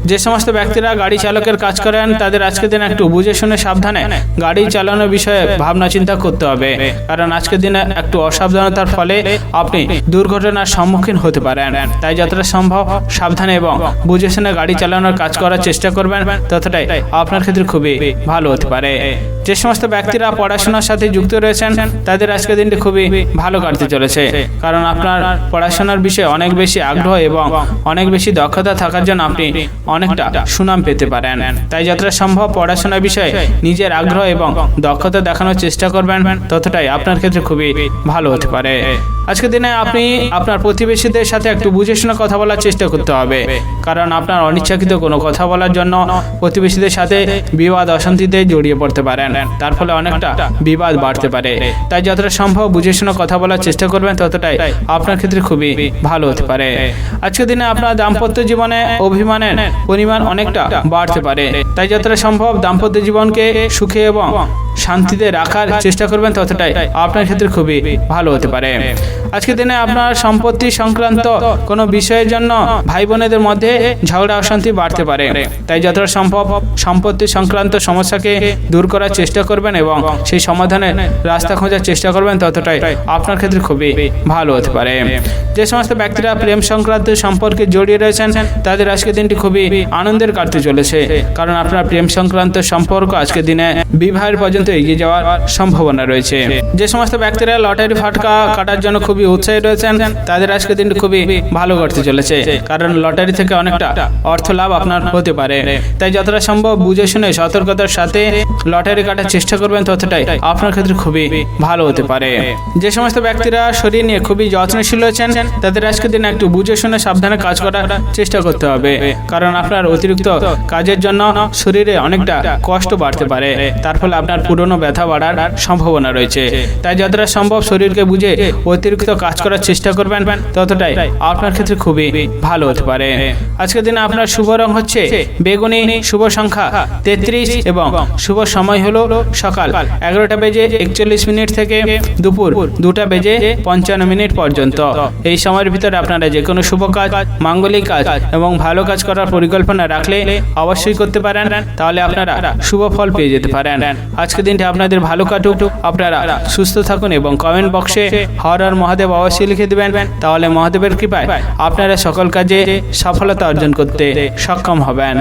যে সমস্ত ব্যক্তিরা গাড়ি চালকের কাজ করেন, তাদের আজকের দিনে একটু বুঝে শুনে সাবধানে গাড়ি চালানোর বিষয়ে ভাবনা চিন্তা করতে হবে, কারণ আজকের দিনে একটু অসাবধানতার ফলে আপনি দুর্ঘটনার সম্মুখীন হতে পারেন। তাই যতটা সম্ভব সাবধানে এবং বুঝে শুনে গাড়ি চালানোর কাজ করার চেষ্টা করবেন, ততটাই আপনার ক্ষেত্রে খুবই ভালো হতে পারে। যে সমস্ত ব্যক্তিরা পড়াশোনার সাথে যুক্ত রয়েছেন, তাদের আজকের দিনটি খুবই ভালো কাটতে চলেছে, কারণ আপনার পড়াশোনার বিষয়ে অনেক বেশি আগ্রহ এবং অনেক বেশি দক্ষতা থাকার জন্য আপনি অনেকটা সুনাম পেতে পারেন। তাই যতটা সম্ভব পড়াশোনার বিষয়ে নিজের আগ্রহ এবং দক্ষতা দেখানোর চেষ্টা করবেন, ততটাই আপনার ক্ষেত্রে খুবই ভালো হতে পারে। আজকের দিনে আপনি আপনার প্রতিবেশীদের সাথে একটু বুঝে শুনে কথা বলার চেষ্টা করতে হবে, কারণ আপনার অনিচ্ছাকৃত কোনো কথা বলার জন্য প্রতিবেশীদের সাথে বিবাদ অশান্তিতে জড়িয়ে পড়তে পারেন, তার ফলে অনেকটা বিবাদ বাড়তে পারে। তাই যতটা সম্ভব বুঝে শুনে কথা বলার চেষ্টা করবেন, ততটাই আপনার ক্ষেত্রে খুবই ভালো হতে পারে। আজকের দিনে আপনার দাম্পত্য জীবনে অভিমানের পরিমাণ অনেকটা বাড়তে পারে, তাই যতটা সম্ভব দাম্পত্য জীবনকে সুখে এবং শান্তিতে রাখার চেষ্টা করবেন, ততটাই আপনার ক্ষেত্রে খুবই ভালো হতে পারে। আজকের দিনে আপনার সম্পত্তি সংক্রান্ত কোনো বিষয়ের জন্য ভাই বোনেদের মধ্যে ঝগড়া অশান্তি বাড়তে পারে, তাই যতটা সম্ভব সম্পত্তি সংক্রান্ত সমস্যাকে দূর করার চেষ্টা করবেন এবং সেই সমাধানের রাস্তা খোঁজার চেষ্টা করবেন, ততটাই আপনার ক্ষেত্রে খুবই ভালো হতে পারে। যে সমস্ত ব্যক্তিরা প্রেম সংক্রান্ত সম্পর্কে জড়িয়ে রয়েছেন, তাদের আজকের দিনটি খুবই আনন্দের কাটতে চলেছে, কারণ আপনার প্রেম সংক্রান্ত সম্পর্ক আজকের দিনে বিবাহের পর্যন্ত এগিয়ে যাওয়ার সম্ভাবনা রয়েছে। যে সমস্ত ব্যক্তিরা লটারি ফাটকা কাটার জন্য খুবই উৎসাহী রয়েছেন, তাদের আজকের দিনটি খুবই ভালো করতে চলেছে, কারণ লটারি থেকে অনেকটা অর্থ লাভ আপনার হতে পারে। তাই যতটা সম্ভব বুঝে শুনে সতর্কতার সাথে লটারি কাটার চেষ্টা করবেন, ততটাই আপনার ক্ষেত্রে খুবই ভালো হতে পারে। যে সমস্ত ব্যক্তিরা শরীর নিয়ে খুবই যত্নশীল রয়েছেন, তাদের আজকের দিনে একটু বুঝে শুনে সাবধানে কাজ করার চেষ্টা করতে হবে, কারণ আপনার অতিরিক্ত কাজের জন্য শরীরে অনেকটা কষ্ট বাড়তে পারে, তার ফলে আপনার পুরনো ব্যথা বাড়ার সম্ভাবনা রয়েছে। তাই যতটা সম্ভব শরীরকে বুঝে অতিরিক্ত কাজ করার চেষ্টা করবেন, ততটাই আপনার ক্ষেত্রে খুবই ভালো হতে পারে। আজকের দিনে আপনার শুভ রং হচ্ছে বেগুনি, শুভ সংখ্যা 33 এবং শুভ সময় হলো সকাল 11টা বেজে 41 মিনিট থেকে দুপুর 2টা বেজে 55 মিনিট পর্যন্ত। এই সময়ের ভিতরে আপনারা যে কোনো শুভ কাজ, মাঙ্গলিক কাজ এবং ভালো কাজ করার পরিকল্পনা রাখলে অবশ্যই করতে পারেন, তাহলে আপনারা শুভ ফল পেয়ে যেতে পারেন। আজকের দিনটি আপনাদের ভালো কাটুক, আপনারা সুস্থ থাকুন এবং কমেন্ট বক্সে হর হর মহাদেব অবশ্যই লিখে দেবেন, তাহলে মহাদেবের কৃপায় আপনারা সকল কাজে সফলতা অর্জন করতে সক্ষম হবেন।